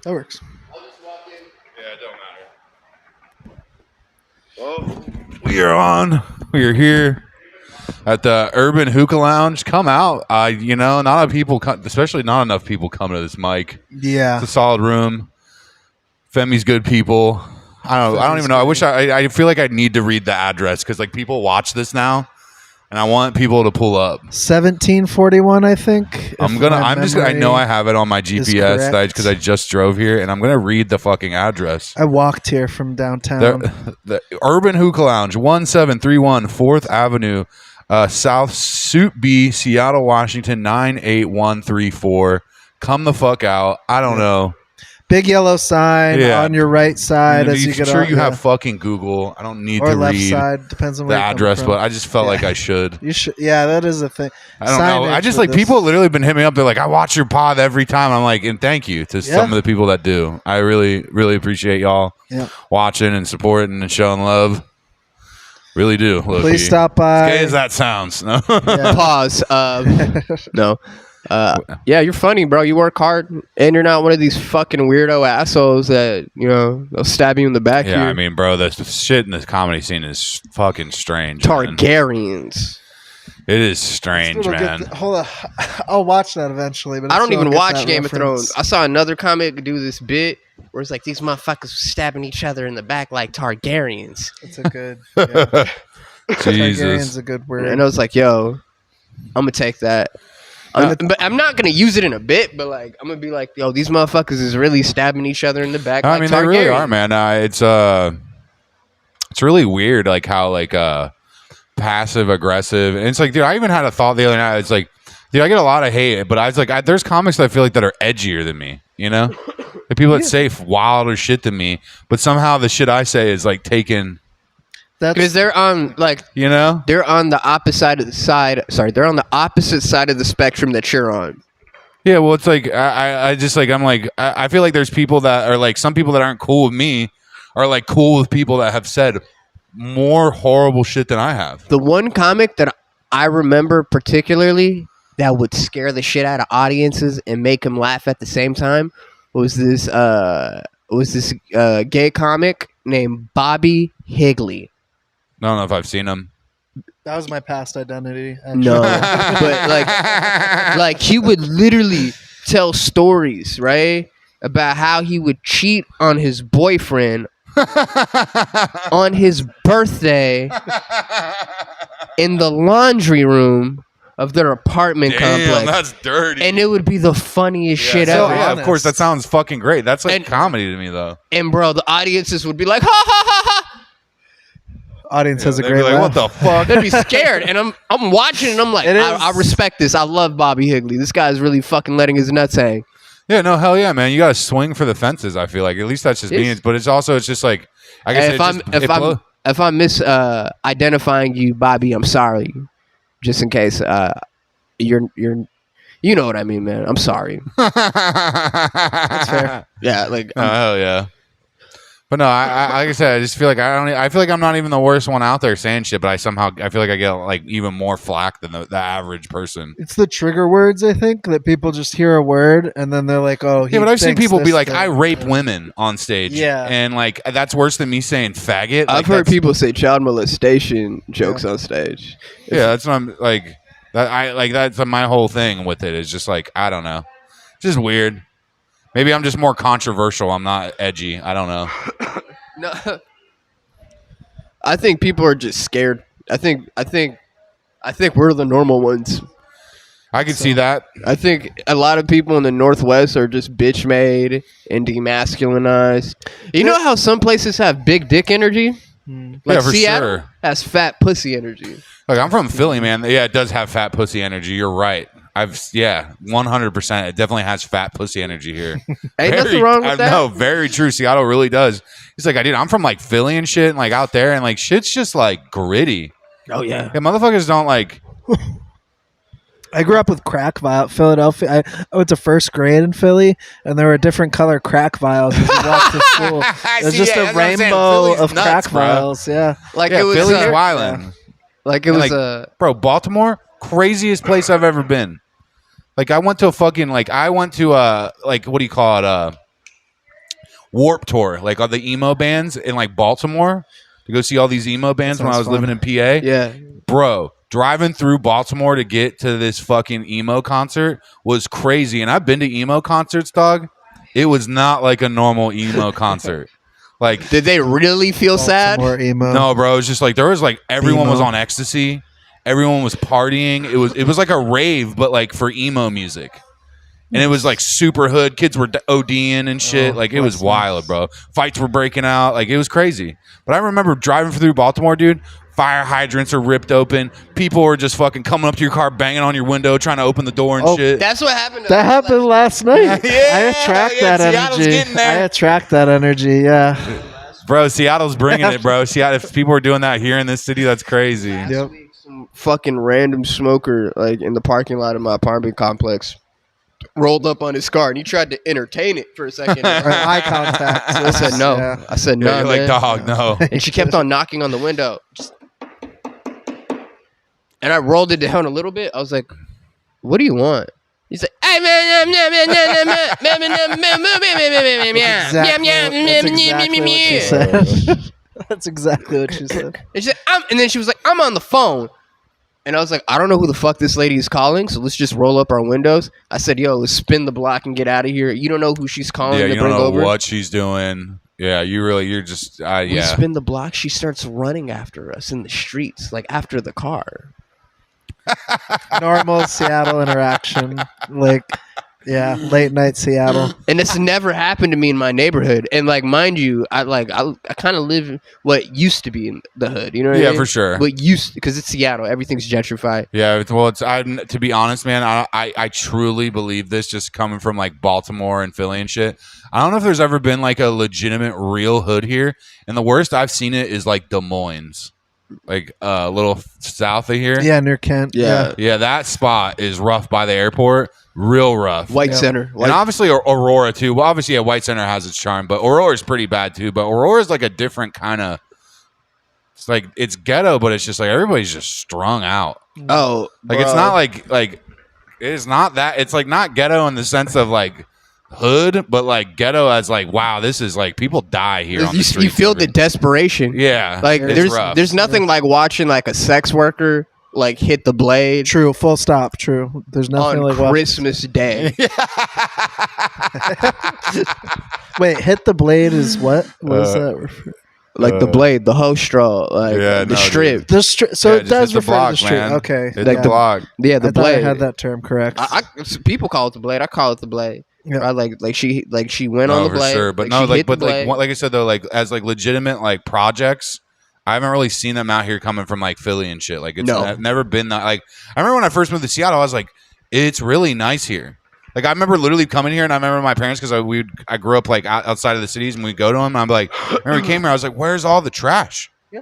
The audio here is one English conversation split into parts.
That works. I'll just walk in. Yeah, it don't matter. Well, we are on. We are here at the Urban Hookah Lounge. Come out. Not a lot of people, especially not enough people come to this mic. Yeah. It's a solid room. Femi's good people. I don't even know. I wish I feel like I need to read the address because like people watch this now, and I want people to pull up. 1741, I think. I know I have it on my GPS because I just drove here, and I'm gonna read the fucking address. I walked here from downtown. The Urban Hookah Lounge, 1731 4th Avenue, South Suite B, Seattle, Washington 98134. Come the fuck out. I don't know. Big yellow sign on your right side as you get sure on. You have fucking Google. I don't need or to left read side, depends on the where address, but I just felt like I should. You should. Yeah, that is a thing. I don't know. I just like people literally been hitting me up. They're like, I watch your pod every time. I'm like, and thank you to some of the people that do. I really, really appreciate y'all watching and supporting and showing love. Really do. Please stop by. As gay as that sounds. No. Pause. No. Yeah, you're funny, bro. You work hard, and you're not one of these fucking weirdo assholes that they'll stab you in the back. Yeah, here. I mean, bro, the shit in this comedy scene is fucking strange. Targaryens. It is strange, man. Hold on, I'll watch that eventually. But I don't even watch Game of Thrones. I saw another comic do this bit where it's like these motherfuckers stabbing each other in the back like Targaryens. It's a good. Yeah. Jesus, Targaryen's a good word. And I was like, yo, I'm gonna take that. But I'm not gonna use it in a bit. But like, I'm gonna be like, yo, these motherfuckers is really stabbing each other in the back. I mean, they really are, man. It's really weird, like how like passive aggressive. And it's like, dude, I even had a thought the other night. It's like, dude, I get a lot of hate, but I was like, there's comics that I feel like that are edgier than me. The people that say wilder shit than me, but somehow the shit I say is like taken. Because they're on they're on the opposite side. Sorry, they're on the opposite side of the spectrum that you're on. Yeah, well, it's like I just like I feel like there's people that are like some people that aren't cool with me are like cool with people that have said more horrible shit than I have. The one comic that I remember particularly that would scare the shit out of audiences and make them laugh at the same time was this gay comic named Bobby Higley. I don't know if I've seen him. That was my past identity. Actually. No, but like he would literally tell stories, right, about how he would cheat on his boyfriend on his birthday in the laundry room of their apartment complex. That's dirty. And it would be the funniest shit ever. Yeah, of course, that sounds fucking great. That's like comedy to me, though. And bro, the audiences would be like, ha ha ha ha. Audience has a great like, laugh. what the fuck? They'd be scared, and I'm watching, and I'm like, I respect this. I love Bobby Higley. This guy's really fucking letting his nuts hang. Yeah, no, hell yeah, man. You gotta swing for the fences. I feel like at least that's just me. But it's just like I guess if I'm identifying you, Bobby, I'm sorry. Just in case you're you know what I mean, man. I'm sorry. That's fair. Yeah, like hell yeah. But no, I like I said, I just feel like I feel like I'm not even the worst one out there saying shit, but I feel like I get like even more flack than the average person. It's the trigger words, I think, that people just hear a word and then they're like, oh, yeah. But I've seen people be like, I rape women on stage, and like that's worse than me saying faggot. I've heard people say child molestation jokes on stage. Yeah, that's what I'm like. That's my whole thing with it is just like I don't know, just weird. Maybe I'm just more controversial. I'm not edgy. I don't know. No, I think people are just scared. I think we're the normal ones. I can see that. I think a lot of people in the Northwest are just bitch made and demasculinized. You know how some places have big dick energy? Like yeah, for Seattle sure. has fat pussy energy. Like I'm from Philly, man. Yeah, it does have fat pussy energy. You're right. 100%. It definitely has fat pussy energy here. Ain't nothing wrong with that. No, very true. Seattle really does. It's like I'm from like Philly and shit, and like out there, and like shit's just like gritty. Oh yeah. Yeah, motherfuckers don't like. I grew up with crack vial. Philadelphia. I went to first grade in Philly, and there were different color crack vials as you walked to school. It was just a rainbow of nuts, crack vials. Yeah, like it was Philly's wildin'. Yeah. Like it was bro, Baltimore, craziest place I've ever been. Like I went to what do you call it? Warp Tour, like all the emo bands in like Baltimore, to go see all these emo bands when I was living in PA. Yeah. Bro, driving through Baltimore to get to this fucking emo concert was crazy. And I've been to emo concerts, dog. It was not like a normal emo concert. Like, did they really feel sad? Emo. No, bro. It was just like there was like everyone Emo. was on ecstasy. Everyone was partying. It was like a rave, but like for emo music. And it was like super hood. Kids were ODing and shit. Like it was wild, bro. Fights were breaking out. Like it was crazy. But I remember driving through Baltimore, dude. Fire hydrants are ripped open. People were just fucking coming up to your car, banging on your window, trying to open the door and shit. That's what happened. That happened last night. I attract that Seattle's energy. getting there. I attract that energy. Yeah. Bro, Seattle's bringing it, bro. Seattle, if people are doing that here in this city, that's crazy. Yep. Some fucking random smoker, like in the parking lot of my apartment complex, rolled up on his car and he tried to entertain it for a second. Eye contact. I said no. Yeah. I said no. Yeah, you're like, dog, no. And she kept on knocking on the window. And I rolled it down a little bit. I was like, "What do you want?" He's like, "Hey man, That's exactly what she said. and she said, and then she was like, "I'm on the phone." And I was like, I don't know who the fuck this lady is calling, so let's just roll up our windows. I said, yo, let's spin the block and get out of here. You don't know who she's calling Yeah, to you bring don't know over. what she's doing. Yeah, you're just, We yeah. spin the block. She starts running after us in the streets, like after the car. Normal Seattle interaction. Like, yeah, late night Seattle. And this never happened to me in my neighborhood. And like, mind you, I kind of live in what used to be in the hood. You know what I mean? For sure. What used, because it's Seattle, everything's gentrified. Yeah, well, to be honest, man, I truly believe this just coming from like Baltimore and Philly and shit. I don't know if there's ever been like a legitimate real hood here. And the worst I've seen it is like Des Moines. Like a little south of here. Yeah, near Kent. Yeah. Yeah, that spot is rough by the airport. Real rough. White Center. And obviously Aurora too. Well, obviously, yeah, White Center has its charm, but Aurora's pretty bad too. But Aurora's like a different kind of. It's like it's ghetto, but it's just like everybody's just strung out. Oh, Like it's not like it's not that. It's like not ghetto in the sense of like hood, but like ghetto as like wow, this is like people die here. On the you streets feel every- the desperation. Yeah, Like it's rough. there's nothing like watching like a sex worker like hit the blade True. Full stop. True. There's nothing on like watching- Christmas Day. Wait, hit the blade is what? What is that? Like the blade, the hoe straw, like Yeah, the no, strip. The so Yeah, it just does hit the refer block, to the street. man. Okay. Hit Like the the- blog. Yeah, the I thought blade. I had that term correct. People call it the blade. I call it the blade. Yeah. Right? Like she went on No, the for blade. sure. But like no, she like hit the but like blade. like I said though, like as like legitimate like projects, I haven't really seen them out here coming from like Philly and shit. Like it's No. I've never been that. Like I remember when I first moved to Seattle, I was like, it's really nice here. Like I remember literally coming here, and I remember my parents because I grew up like outside of the cities, and we'd go to them. And I'm like, when we came here, I was like, where's all the trash? Yeah.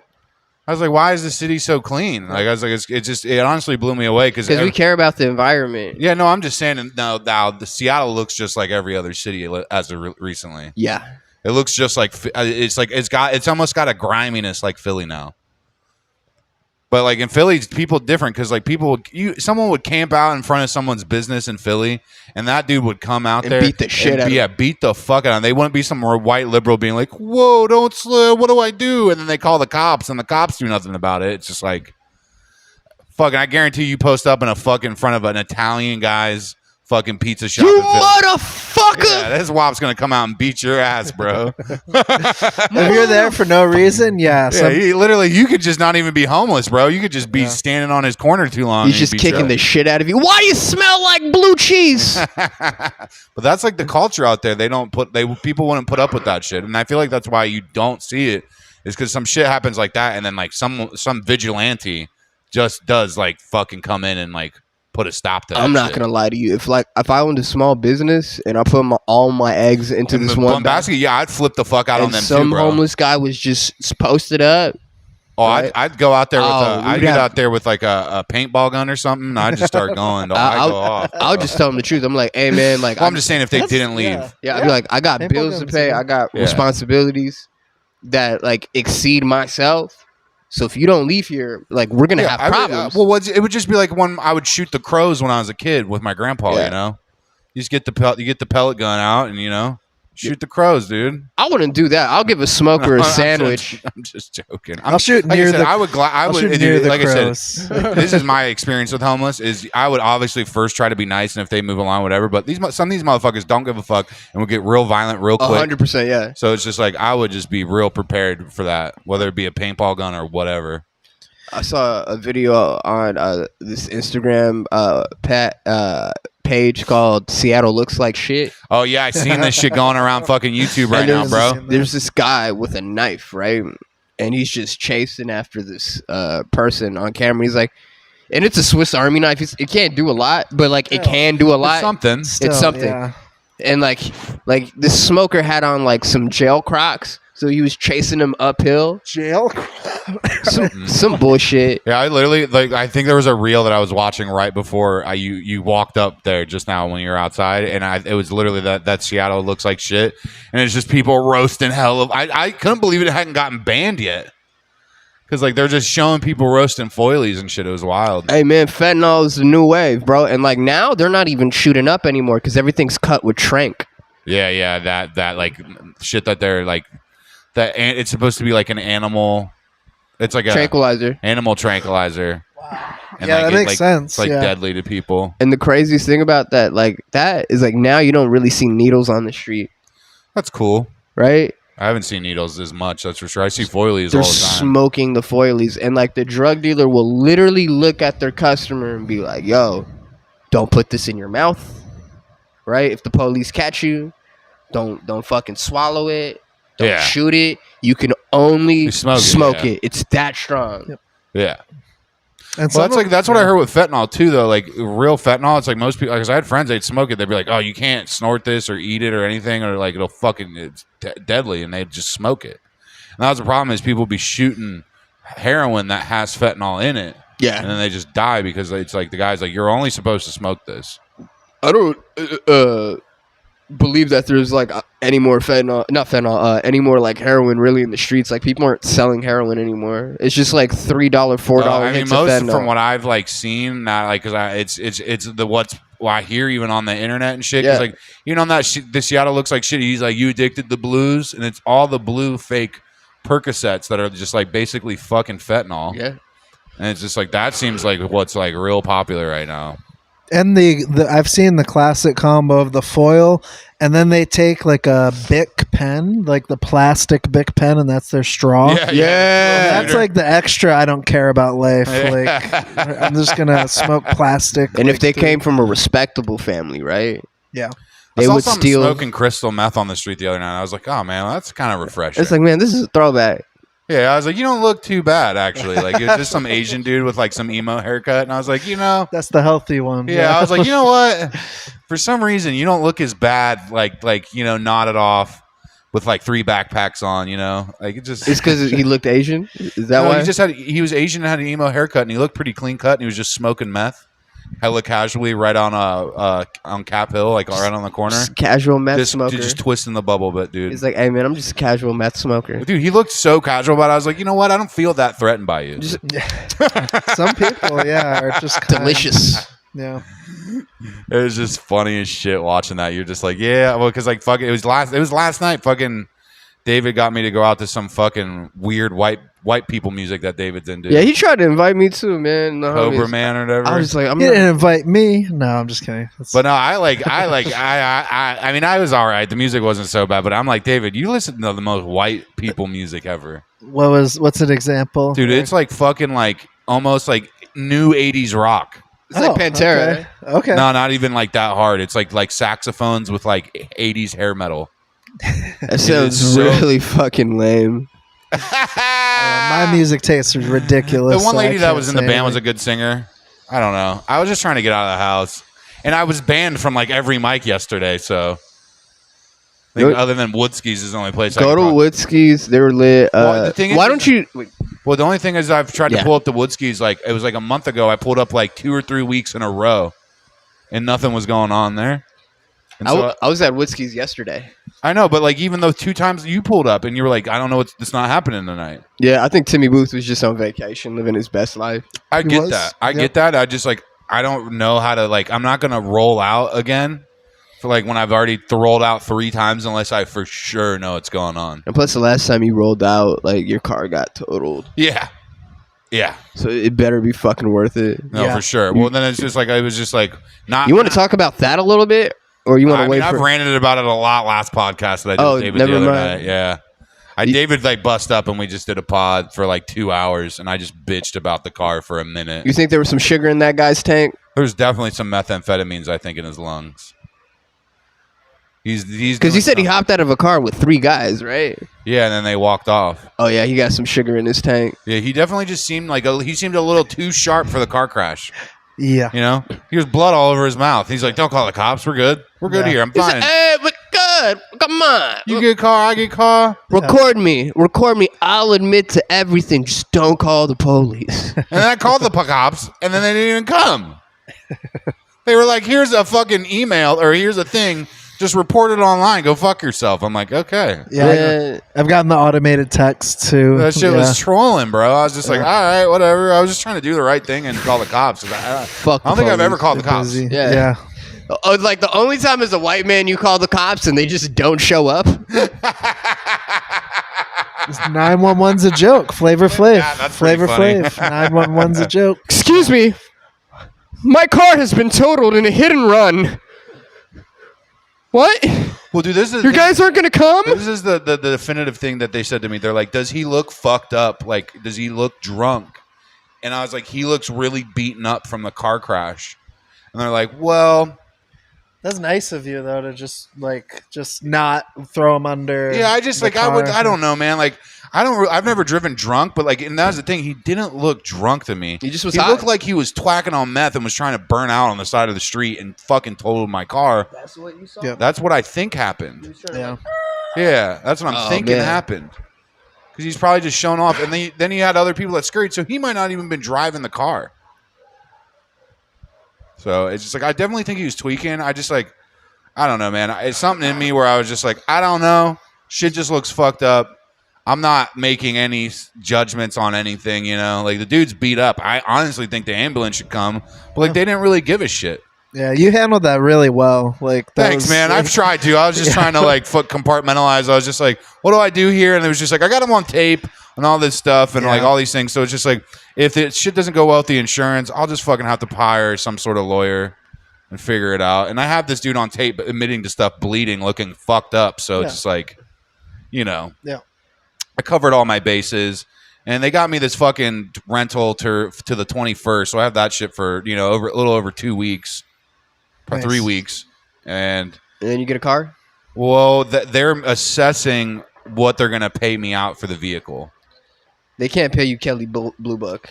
I was like, why is the city so clean? Like I was like, it honestly blew me away because we care about the environment. yeah, no, I'm just saying. No, now the Seattle looks just like every other city as of recently. Yeah. It looks just like it's almost got a griminess like Philly now. But like in Philly, people different because like someone would camp out in front of someone's business in Philly, and that dude would come out And there beat the shit out of yeah, beat the fuck out of them. They wouldn't be some white liberal being like, "Whoa, don't slip. What do I do?" And then they call the cops, and the cops do nothing about it. It's just like, fucking. I guarantee you post up in a fucking front of an Italian guy's fucking pizza shop. You in Philly. motherfucker! Yeah, this wop's gonna come out and beat your ass, bro. If you're there for no reason, yeah. Yeah, you could just not even be homeless, bro. You could just be standing on his corner too long. He's and just he'd beat kicking you the up. shit out of you. Why do you smell like blue cheese? But that's like the culture out there. People wouldn't put up with that shit, and I feel like that's why you don't see it. Is because some shit happens like that, and then like some vigilante just does like fucking come in and like put a stop to that. I'm not shit. gonna lie to you. If I owned a small business and I put all my eggs into this one basket, yeah, I'd flip the fuck out on and them some too, bro. homeless guy was just posted up. Oh, right? I'd go out there with Oh, I'd get out there with like a paintball gun or something. And I'd just start going. I'd go off. I'll just tell him the truth. I'm like, hey man, like Well, I'm just saying if they didn't leave. I'd be like, I got Paintball bills to guns, pay. yeah. I got Yeah. responsibilities that like exceed myself. So if you don't leave here, like we're gonna have problems. It would just be like when I would shoot the crows when I was a kid with my grandpa. Yeah. You know, you just get the pellet gun out and Shoot the crows, dude. I wouldn't do that. I'll give a smoker a sandwich. I'm just joking. I'll shoot like near I said, the. I would. I would. Shoot near the like crows. I said, this is my experience with homeless. Is I would obviously first try to be nice, and if they move along, whatever. But some of these motherfuckers don't give a fuck and will get real violent real quick. 100%, yeah. So it's just like I would just be real prepared for that, whether it be a paintball gun or whatever. I saw a video on this Instagram page called Seattle Looks Like Shit. Oh yeah, I seen this shit going around fucking YouTube right now, bro. There's this guy with a knife, right? And he's just chasing after this person on camera. He's like, and it's a Swiss Army knife. It can't do a lot, but like it can do a lot. It's something. It's something. Yeah. And like this smoker had on like some jail Crocs. So he was chasing him uphill. Jail? some bullshit. Yeah, I literally, I think there was a reel that I was watching right before you walked up there just now when you were outside, and it was literally that Seattle Looks Like Shit, and it's just people roasting hell. I couldn't believe it hadn't gotten banned yet. Because, they're just showing people roasting foilies and shit. It was wild. Hey, man, fentanyl is the new wave, bro. And, now they're not even shooting up anymore because everything's cut with tranq. Yeah, that shit that they're, that it's supposed to be like an animal. It's like a tranquilizer. Animal tranquilizer. Wow. And that makes sense. It's deadly to people. And the craziest thing about that, that is now you don't really see needles on the street. That's cool. Right? I haven't seen needles as much, that's for sure. I see foilies They're all the time. Smoking the foilies. And the drug dealer will literally look at their customer and be like, yo, don't put this in your mouth. Right? If the police catch you, don't fucking swallow it. Don't shoot it. You can only smoke it. It's that strong. Yep. Yeah. And that's what I heard with fentanyl too, though. Real fentanyl, it's most people. Because I had friends, they'd smoke it. They'd be like, "Oh, you can't snort this or eat it or anything, or it'll it's deadly," and they'd just smoke it. And that was the problem: is people be shooting heroin that has fentanyl in it, and then they just die because it's the guy's like, "You're only supposed to smoke this." I don't believe that there's any more any more heroin really in the streets. People aren't selling heroin anymore. It's just $3, $4 hits of fentanyl. From what I've seen, not because it's the what I hear even on the internet and shit. Cause on that the Seattle Looks Like Shit. He's you addicted to blues, and it's all the blue fake Percocets that are just basically fucking fentanyl. Yeah, and it's just that seems like what's real popular right now. And I've seen the classic combo of the foil, and then they take a Bic pen, the plastic Bic pen, and that's their straw. Yeah. That's the extra. I don't care about life. I'm just gonna smoke plastic. And if they came from a respectable family, right? Yeah. They would steal. Smoking crystal meth on the street the other night. I was like, oh man, that's kind of refreshing. It's man, this is a throwback. Yeah, I was like, you don't look too bad, actually. It was just some Asian dude with some emo haircut, and I was like, that's the healthy one. Yeah, I was like, you know what? For some reason, you don't look as bad, nodded off with 3 backpacks on. It just. It's because he looked Asian. Is that why? He was Asian and had an emo haircut, and he looked pretty clean cut, and he was just smoking meth. Hella casually, right on Cap Hill, right on the corner. Just casual meth smoker. Just twisting the bubble bit, dude. He's like, hey man, I'm just a casual meth smoker. Dude, he looked so casual about it. I was like, you know what? I don't feel that threatened by you. Some people, are just delicious. Yeah. It was just funny as shit watching that. You're just like, yeah, well, because fuck it was last night. Fucking David got me to go out to some fucking weird white people music that David's into. Yeah, he tried to invite me too, man. No, Cobra Man or whatever. I was like, he didn't invite me. No, I'm just kidding. But no, I mean, I was all right. The music wasn't so bad, but I'm like, David, you listen to the most white people music ever. What's an example? Dude, it's fucking almost new 80s rock. It's Pantera. Okay. No, not even that hard. It's like saxophones with 80s hair metal. That sounds really fucking lame. My music taste is ridiculous. The one lady that was in the band was a good singer. I don't know. I was just trying to get out of the house, and I was banned from every mic yesterday. So, I think other than Woodski's is the only place. Go to Woodski's. They're lit. Why don't you? Well, the only thing is I've tried to pull up the Woodski's. It was a month ago. I pulled up 2 or 3 weeks in a row, and nothing was going on there. I was at Woodski's yesterday. I know, but even though 2 times you pulled up and you were like, I don't know, it's not happening tonight. Yeah, I think Timmy Booth was just on vacation, living his best life. I get that. I get that. I just I don't know how to I'm not gonna roll out again for like when I've already rolled out 3 times unless I for sure know what's going on. And plus, the last time you rolled out, like your car got totaled. Yeah. So it better be fucking worth it. No, for sure. Well, then it's just like it was just like not. You want to talk about that a little bit, or you want to wait? I've ranted about it a lot last podcast that I did with David never the other mind. night. Yeah. David like bust up and we just did a pod for like 2 hours and I just bitched about the car for a minute. You think there was some sugar in that guy's tank? There's definitely some methamphetamines, I think, in his lungs. He's because he said he hopped out of a car with 3 guys, right? Yeah, and then they walked off. Oh yeah, he got some sugar in his tank. Yeah, he definitely just seemed like he seemed a little too sharp for the car crash. Yeah. You know, he was blood all over his mouth. He's like, "Don't call the cops. We're good. We're good here. I'm fine." He said, hey, we're good. Come on. You get car, I get car. Record me. I'll admit to everything. Just don't call the police. And then I called the cops, and then they didn't even come. They were like, "Here's a fucking email, or here's a thing. Just report it online. Go fuck yourself." I'm like, okay. Yeah, I've gotten the automated text too. That shit was trolling, bro. I was just like, all right, whatever. I was just trying to do the right thing and call the cops. I don't think I've ever called the cops. Busy. Yeah. Oh, like the only time as a white man you call the cops and they just don't show up. 911's a joke. Flavor Flav. Yeah, that's Flavor pretty Flav. 911's a joke. Excuse me. My car has been totaled in a hit and run. What? Well, dude, this is Your guys aren't gonna come? This is the definitive thing that they said to me. They're like, "Does he look fucked up? Like, does he look drunk?" And I was like, "He looks really beaten up from the car crash." And they're like, "Well." That's nice of you though to just not throw him under. Yeah, I just the like car. I don't know, man. Like I've never driven drunk, but like, and that was the thing. He didn't look drunk to me. He just was. He high. looked like he was twacking on meth and was trying to burn out on the side of the street and fucking totaled my car. That's what you saw. Yep. That's what I think happened. Yeah. Yeah, that's what I'm thinking happened. Because he's probably just shown off, and then he had other people that scurried, so he might not even been driving the car. So it's just like I definitely think he was tweaking. I just like. I don't know, man. It's something in me where I was just like, I don't know. Shit just looks fucked up. I'm not making any judgments on anything, you know? Like, the dude's beat up. I honestly think the ambulance should come. But, like, they didn't really give a shit. Yeah, you handled that really well. Like, Thanks, man. I've tried to. I was just trying to, like, compartmentalize. I was just like, what do I do here? And it was just like, I got him on tape and all this stuff and, like, all these things. So it's just like, if the shit doesn't go well with the insurance, I'll just fucking have to hire some sort of lawyer and figure it out. And I have this dude on tape admitting to stuff bleeding, looking fucked up. So it's just like, you know. Yeah. I covered all my bases. And they got me this fucking rental to the 21st. So I have that shit for, you know, a little over 2 weeks. Or 3 weeks. And then you get a car? Well, they're assessing what they're going to pay me out for the vehicle. They can't pay you Kelly Blue Book.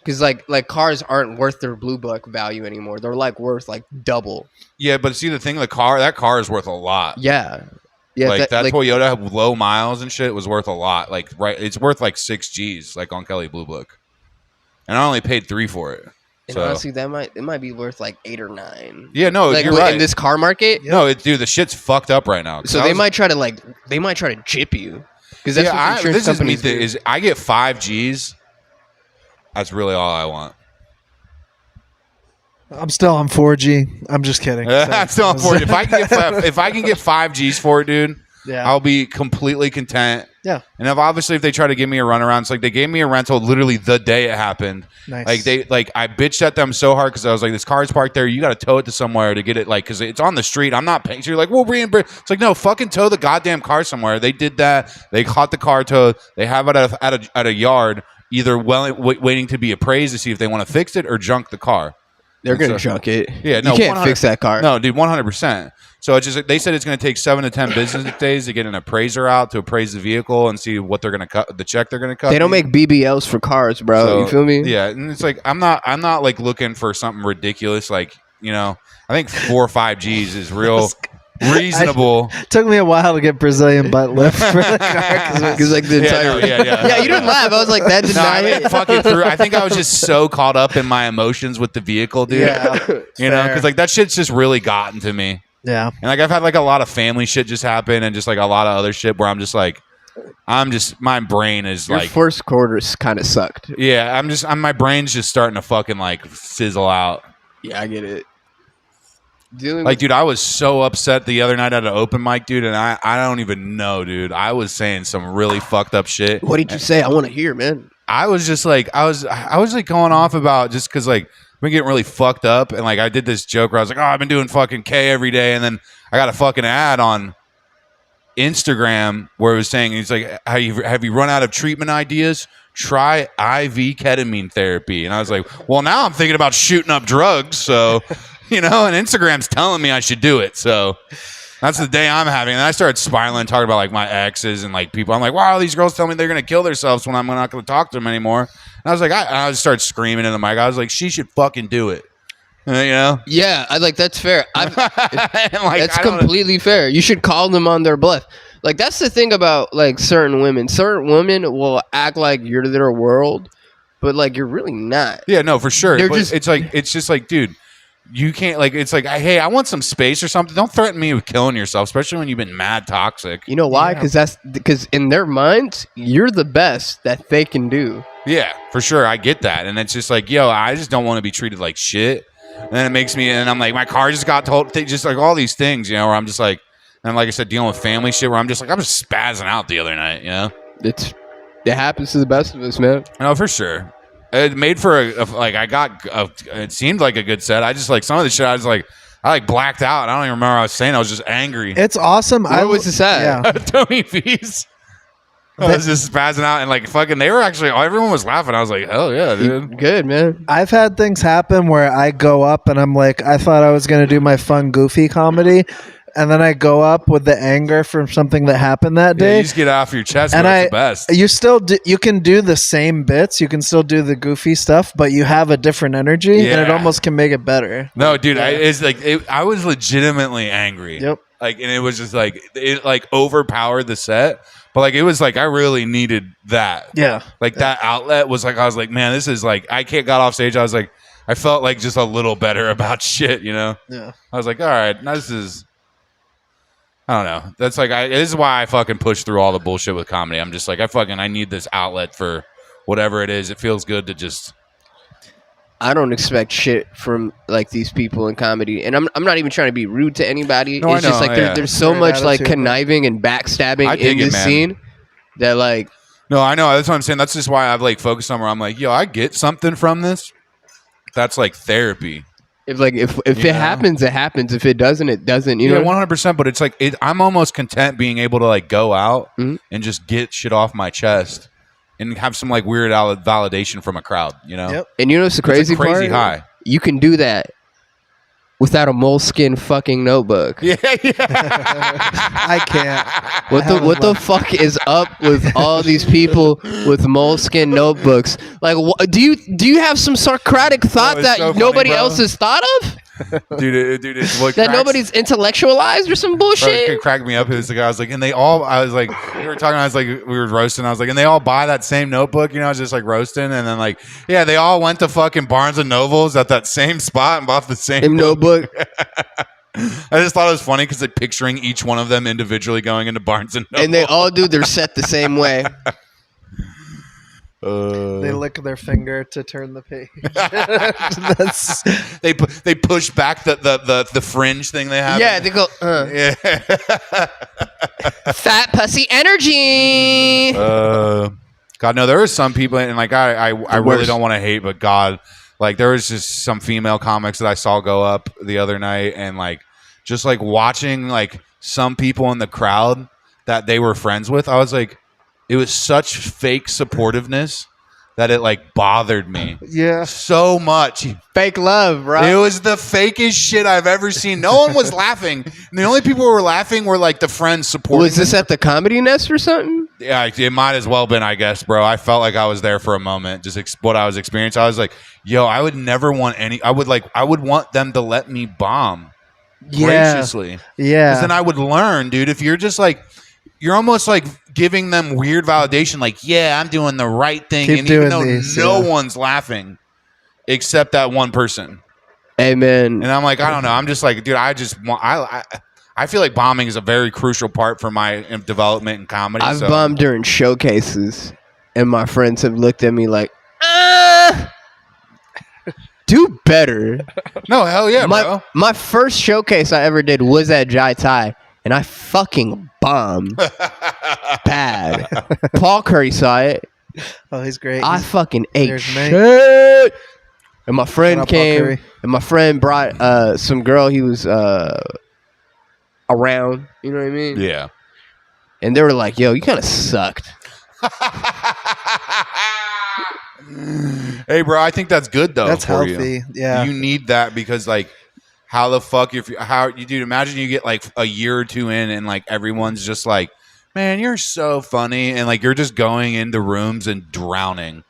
Because like cars aren't worth their Blue Book value anymore. They're like worth like double. Yeah, but see the thing, that car is worth a lot. Yeah, like that Toyota had low miles and shit was worth a lot. Like it's worth like 6 G's, like on Kelly Blue Book, and I only paid 3 for it. And so honestly, it might be worth like 8 or 9. Yeah, no, like, you're right. In this car market, no, dude, the shit's fucked up right now. So they might try to chip you because that's what insurance companies do. I get 5 G's. That's really all I want. I'm still on 4G. I'm just kidding. I'm still on 4G. If I can get 5 G's for it, dude, I'll be completely content. Yeah. And if they try to give me a runaround, it's like they gave me a rental literally the day it happened. Nice. I bitched at them so hard because I was like, this car's parked there. You got to tow it to somewhere to get it, like, because it's on the street. I'm not paying. So you're like, well, reimburse. It's like, no, fucking tow the goddamn car somewhere. They did that. They caught the car towed. They have it at a yard, either waiting to be appraised to see if they want to fix it or junk the car. They're going to junk it. Yeah, no, you can't fix that car. No, dude, 100%. So it's just they said it's going to take 7 to 10 business days to get an appraiser out to appraise the vehicle and see what they're going to cut, the check they're going to cut. They don't make BBLs for cars, bro. So, you feel me? Yeah, and it's like I'm not like looking for something ridiculous. Like, you know, I think 4 or 5 G's is real. Reasonable. It took me a while to get Brazilian butt lift for the car because like the entire yeah, you didn't laugh. I was like, that did not fucking through. I think I was just so caught up in my emotions with the vehicle, dude. Yeah, you know, because like that shit's just really gotten to me. Yeah, and like I've had like a lot of family shit just happen, and just like a lot of other shit where I'm just my brain is Your like first quarter kind of sucked. Yeah, my brain's just starting to fucking like fizzle out. Yeah, I get it. Like, dude, I was so upset the other night at an open mic, dude, and I don't even know, dude. I was saying some really fucked up shit. What did you say? I want to hear, man. I was just like, I was like going off about just because like I've been getting really fucked up, and like I did this joke where I was like, oh, I've been doing fucking K every day, and then I got a fucking ad on Instagram where it was saying, he's like, have you run out of treatment ideas? Try IV ketamine therapy. And I was like, well, now I'm thinking about shooting up drugs, so and Instagram's telling me I should do it, so that's the day I'm having. And I started spiraling, talking about like my exes and like people. I'm like, wow, these girls tell me they're gonna kill themselves when I'm not gonna talk to them anymore. And I was like, I just started screaming in the mic. I was like, she should fucking do it. Yeah, I like that's fair. That's completely fair. You should call them on their bluff. Like that's the thing about like certain women. Certain women will act like you're their world, but like you're really not. Yeah, no, for sure. They're it's just like, dude, you can't like. It's like, hey, I want some space or something. Don't threaten me with killing yourself, especially when you've been mad toxic. You know why? Because in their minds, you're the best that they can do. Yeah, for sure. I get that, and it's just like, yo, I just don't want to be treated like shit. And then it makes me, and I'm like, my car just got told, just like all these things, where I'm just like, and like I said, dealing with family shit, where I'm just spazzing out the other night, It happens to the best of us, man. No, for sure. It made for it seemed like a good set. I just like some of the shit. I blacked out. I don't even remember what I was saying. I was just angry. It's awesome. What was the set? Yeah. Tony V's. I was just spazzing out and like fucking. They were actually. Everyone was laughing. I was like, hell yeah, dude. Good, man. I've had things happen where I go up and I'm like, I thought I was gonna do my fun, goofy comedy, and then I go up with the anger from something that happened that day. You just get off your chest, and it's the best. You still you can do the same bits. You can still do the goofy stuff, but you have a different energy, and it almost can make it better. No, dude, I was legitimately angry. Yep. Like, and it was just like it like overpowered the set. But like it was like I really needed that. Yeah. Like that outlet was like I was like, man, this is like I can't got off stage. I was like, I felt like just a little better about shit, Yeah. I was like, all right, now this is I don't know. That's like this is why I fucking push through all the bullshit with comedy. I'm just like I need this outlet for whatever it is. It feels good to just I don't expect shit from like these people in comedy, and I'm not even trying to be rude to anybody. No, it's just like there's so much like conniving and backstabbing in this scene that like. No, I know. That's what I'm saying. That's just why I've like focused on where I'm like, yo, I get something from this. That's like therapy. If it happens, it happens. If it doesn't, it doesn't. You know, 100%. But it's like I'm almost content being able to like go out and just get shit off my chest. And have some like weird validation from a crowd, Yep. And you know what's the crazy part? Crazy high. You can do that without a moleskin fucking notebook. Yeah. I can't. What the fuck is up with all these people with moleskin notebooks? Like, do you have some Socratic thought that so nobody else has thought of? dude, it's what that nobody's intellectualized or some bullshit. Bro, it cracked me up. It was the guy. I was like, and they all. I was like, we were talking. I was like, we were roasting. I was like, and they all buy that same notebook. I was just like roasting, and then like, yeah, they all went to fucking Barnes and Nobles at that same spot and bought the same notebook. I just thought it was funny because like picturing each one of them individually going into Barnes and Noble, and they all do their set the same way. They lick their finger to turn the page. They push back the fringe thing they have. Yeah, they go. Yeah. Fat pussy energy. God, no, there are some people, and like I really don't want to hate, but God, like there was just some female comics that I saw go up the other night, and like just like watching like some people in the crowd that they were friends with, I was like. It was such fake supportiveness that it like bothered me. Yeah. So much. Fake love, bro. It was the fakest shit I've ever seen. No one was laughing. And the only people who were laughing were like the friends supporting. Was this at the Comedy Nest or something? Yeah, it might as well been, I guess, bro. I felt like I was there for a moment. Just what I was experiencing. I was like, yo, I would never want I would want them to let me bomb graciously. Yeah. Because then I would learn, dude, if you're just like, you're almost like giving them weird validation, like, yeah, I'm doing the right thing. Keep and even though no one's laughing except that one person. Amen. And I'm like, I don't know. I'm just like, dude, I feel like bombing is a very crucial part for my development in comedy. I've bombed during showcases, and my friends have looked at me like, Do better. No, hell yeah, bro. My first showcase I ever did was at Jai Thai, and I fucking bombed. Bad. Paul Curry saw it. Oh, he's great. I fucking ate there's shit. And my friend Shout out Paul came, Curry. and my friend brought some girl he was around. You know what I mean? Yeah. And they were like, "Yo, you kind of sucked." Hey, bro, I think that's good though. That's for healthy. You. Yeah. You need that because like, how the fuck dude? Imagine you get like a year or two in, and like everyone's just like, man, you're so funny, and like you're just going into rooms and drowning,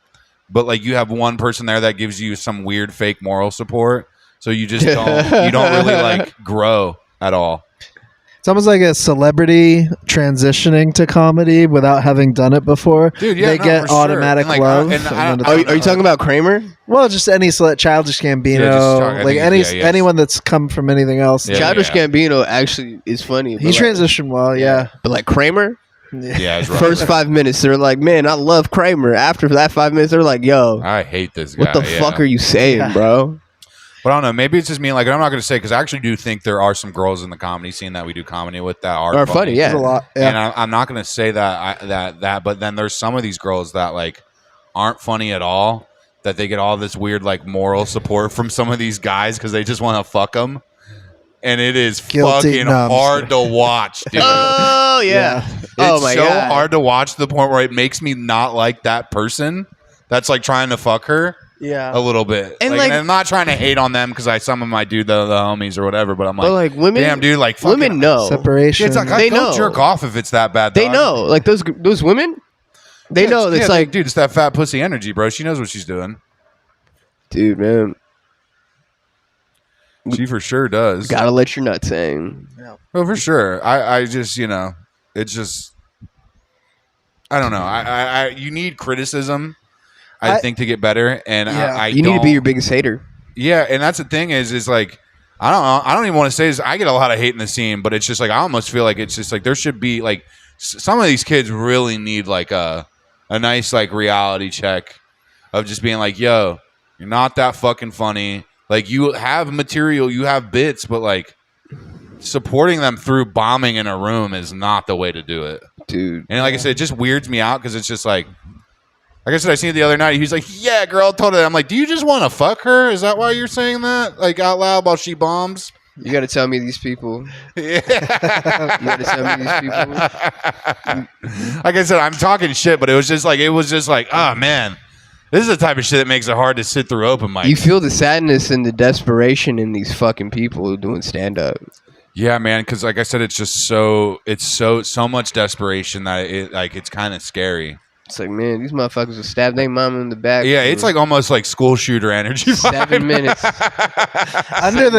but like you have one person there that gives you some weird fake moral support, so you just don't really like grow at all. It's almost like a celebrity transitioning to comedy without having done it before. Dude, yeah, they no, get for sure. automatic And, like, love. and I don't- Are you talking about Kramer? Well, just any Childish Gambino, Yeah, just talk- I like think anyone that's come from anything else. Yeah, Childish Gambino actually is funny. He transitioned well, yeah. But like Kramer, Yeah, it's rough. first 5 minutes they're like, "Man, I love Kramer." After that 5 minutes, they're like, "Yo, I hate this guy. what the fuck are you saying, Yeah. bro?" But I don't know. Maybe it's just me. Like, I'm not going to say because I actually do think there are some girls in the comedy scene that we do comedy with that are funny, yeah. There's a lot. And Yeah. I'm not going to say that. But then there's some of these girls that like aren't funny at all. That they get all this weird like moral support from some of these guys because they just want to fuck them. And it is Guilty fucking numbs. hard to watch, dude. Oh yeah. It's Oh my so god. hard to watch to the point where it makes me not like that person that's like trying to fuck her. Yeah. A little bit, And, and like- I'm not trying to hate on them because some of my dude the homies or whatever, but I'm like, But like women, damn, dude, like fucking, women know. Separation. It's like They go know. jerk off if it's that bad. They dog. know. Like those women, they Yeah, know. It's like, dude, it's that fat pussy energy, bro. She knows what she's doing. dude, man, She for sure does. gotta let your nuts hang. Well, for sure. I just it's just I don't know. I you need criticism. I think to get better, and Yeah. I You need to be don't- your biggest hater. Yeah, and that's the thing is like I don't know. I don't even want to say this. I get a lot of hate in the scene, but it's just like I almost feel like it's just like there should be like some of these kids really need like a nice like reality check of just being like, yo, you're not that fucking funny. Like you have material, you have bits, but like supporting them through bombing in a room is not the way to do it. Dude. And like I said, it just weirds me out because it's just like I said, I seen it the other night. He's like, yeah, girl, totally. I'm like, do you just want to fuck her? Is that why you're saying that? Like out loud while she bombs? You gotta tell me these people. Yeah. You gotta tell me these people. Like I said, I'm talking shit, but it was just like, oh man, this is the type of shit that makes it hard to sit through open mic. You feel the sadness and the desperation in these fucking people doing stand up. Yeah, man, because like I said, it's just so much desperation that it's kind of scary. It's like, man, these motherfuckers will stab their mama in the back. Yeah, for it's like almost like school shooter energy. 7 minutes. under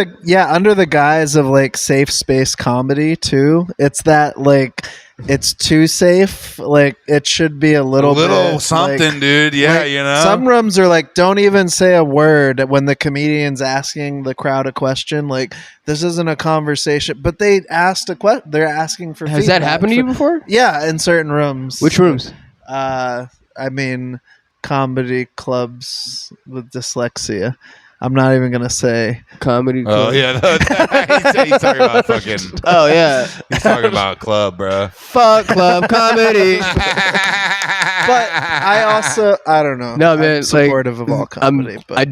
the guise of like safe space comedy too. It's that like it's too safe. Like it should be a little bit, something, like, dude. Yeah, like, some rooms are like don't even say a word when the comedian's asking the crowd a question. Like this isn't a conversation, but they asked a question. They're asking for. Has that feedback. happened to you before? Yeah, in certain rooms. Which rooms? I mean, comedy clubs with dyslexia. I'm not even gonna say. Comedy Oh club. yeah, he's talking about fucking. Oh yeah. He's talking about club, bro. Fuck club comedy. But I don't know. No, man, I'm supportive of all comedy. But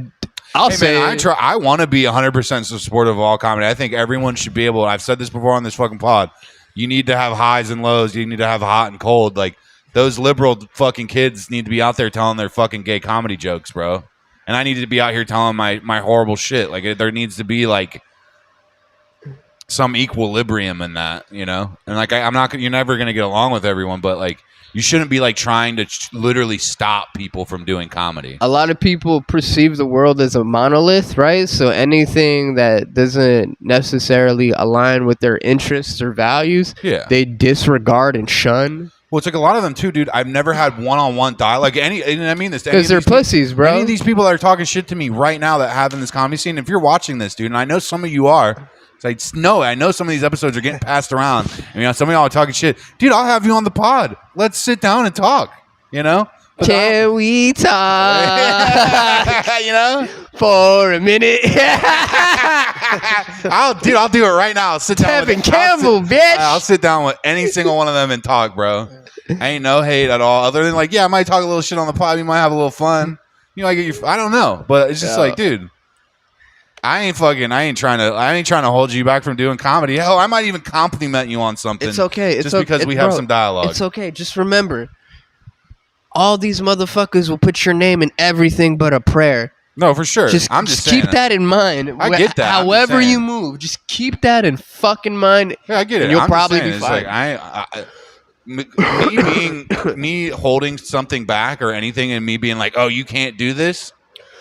I'll Hey, say man, I want to be 100% supportive of all comedy. I think everyone should be able. I've said this before on this fucking pod. You need to have highs and lows. You need to have hot and cold. Like those liberal fucking kids need to be out there telling their fucking gay comedy jokes, bro. And I need to be out here telling my horrible shit. Like there needs to be like some equilibrium in that, you know. And like I'm not. You're never gonna get along with everyone, but like you shouldn't be like trying to literally stop people from doing comedy. a lot of people perceive the world as a monolith, right? So anything that doesn't necessarily align with their interests or values, Yeah. they disregard and shun Well, it's like a lot of them too, dude. I've never had one-on-one dialogue. And I mean this to any because of they're these people- pussies, bro. Any of these people that are talking shit to me right now that have in this comedy scene, if you're watching this, dude, and I know some of you are, it's like, no, I know some of these episodes are getting passed around. And, some of y'all are talking shit. Dude, I'll have you on the pod. Let's sit down and talk, Can we talk? You know, For a minute. I'll do it right now. I'll sit down. Tevin Campbell, bitch. I'll sit down with any single one of them and talk, bro. Ain't no hate at all. Other than like, yeah, I might talk a little shit on the pod. You might have a little fun. You know, I don't know, but it's just like, dude. I ain't trying to hold you back from doing comedy. Hell, I might even compliment you on something. It's okay. Just because we have some dialogue. It's okay. Just remember, all these motherfuckers will put your name in everything but a prayer. No, for sure. I'm just keep that in mind. I get that. However you move, just keep that in fucking mind. Yeah, I get it. And you'll probably be fine. Like me holding something back or anything, and me being like, "Oh, you can't do this,"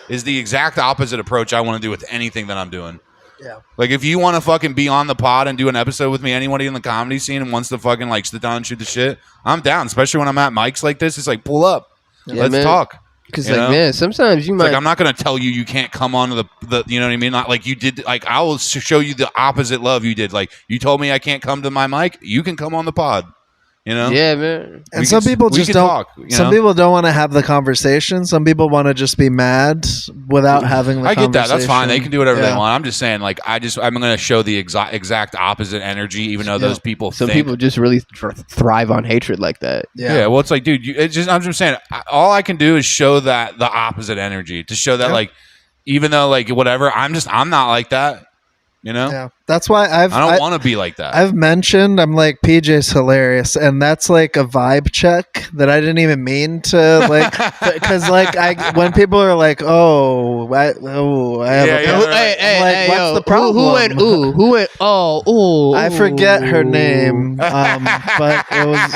is the exact opposite approach I want to do with anything that I'm doing. Yeah. Like if you want to fucking be on the pod and do an episode with me, anybody in the comedy scene and wants to fucking like sit down and shoot the shit, I'm down. Especially when I'm at mics like this, it's like pull up, let's talk. Because man, sometimes you might. Like I'm not gonna tell you can't come on to the you know what I mean? Not like you did. Like I will show you the opposite love you did. Like you told me I can't come to my mic, you can come on the pod. You know? Yeah, man. And some people just don't talk, some people don't want to have the conversation. Some people want to just be mad without having the conversation. I get that. That's fine. They can do whatever they want. I'm just saying, like, I'm going to show the exact opposite energy, even though those people Some people just really thrive on hatred like that. Yeah. Well, it's like, dude, I'm just saying, all I can do is show that the opposite energy to show that, like, even though, like, whatever, I'm not like that. You know? Yeah. That's why I don't want to be like that. I've mentioned I'm like PJ's hilarious, and that's like a vibe check that I didn't even mean to like because like when people are like, I have what's the problem? Who went I forget her name, but it was.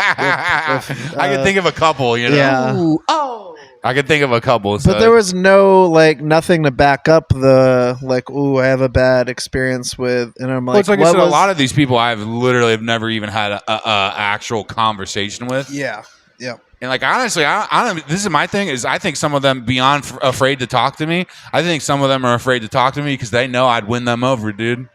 I can think of a couple, you know. Yeah. I could think of a couple. But there was no nothing to back up the I have a bad experience with, and I'm like, it's like I said, a lot of these people I've literally never even had a actual conversation with. Yeah, yeah. And like honestly, I don't. This is my thing. Is I think some of them beyond afraid to talk to me. I think some of them are afraid to talk to me because they know I'd win them over, dude.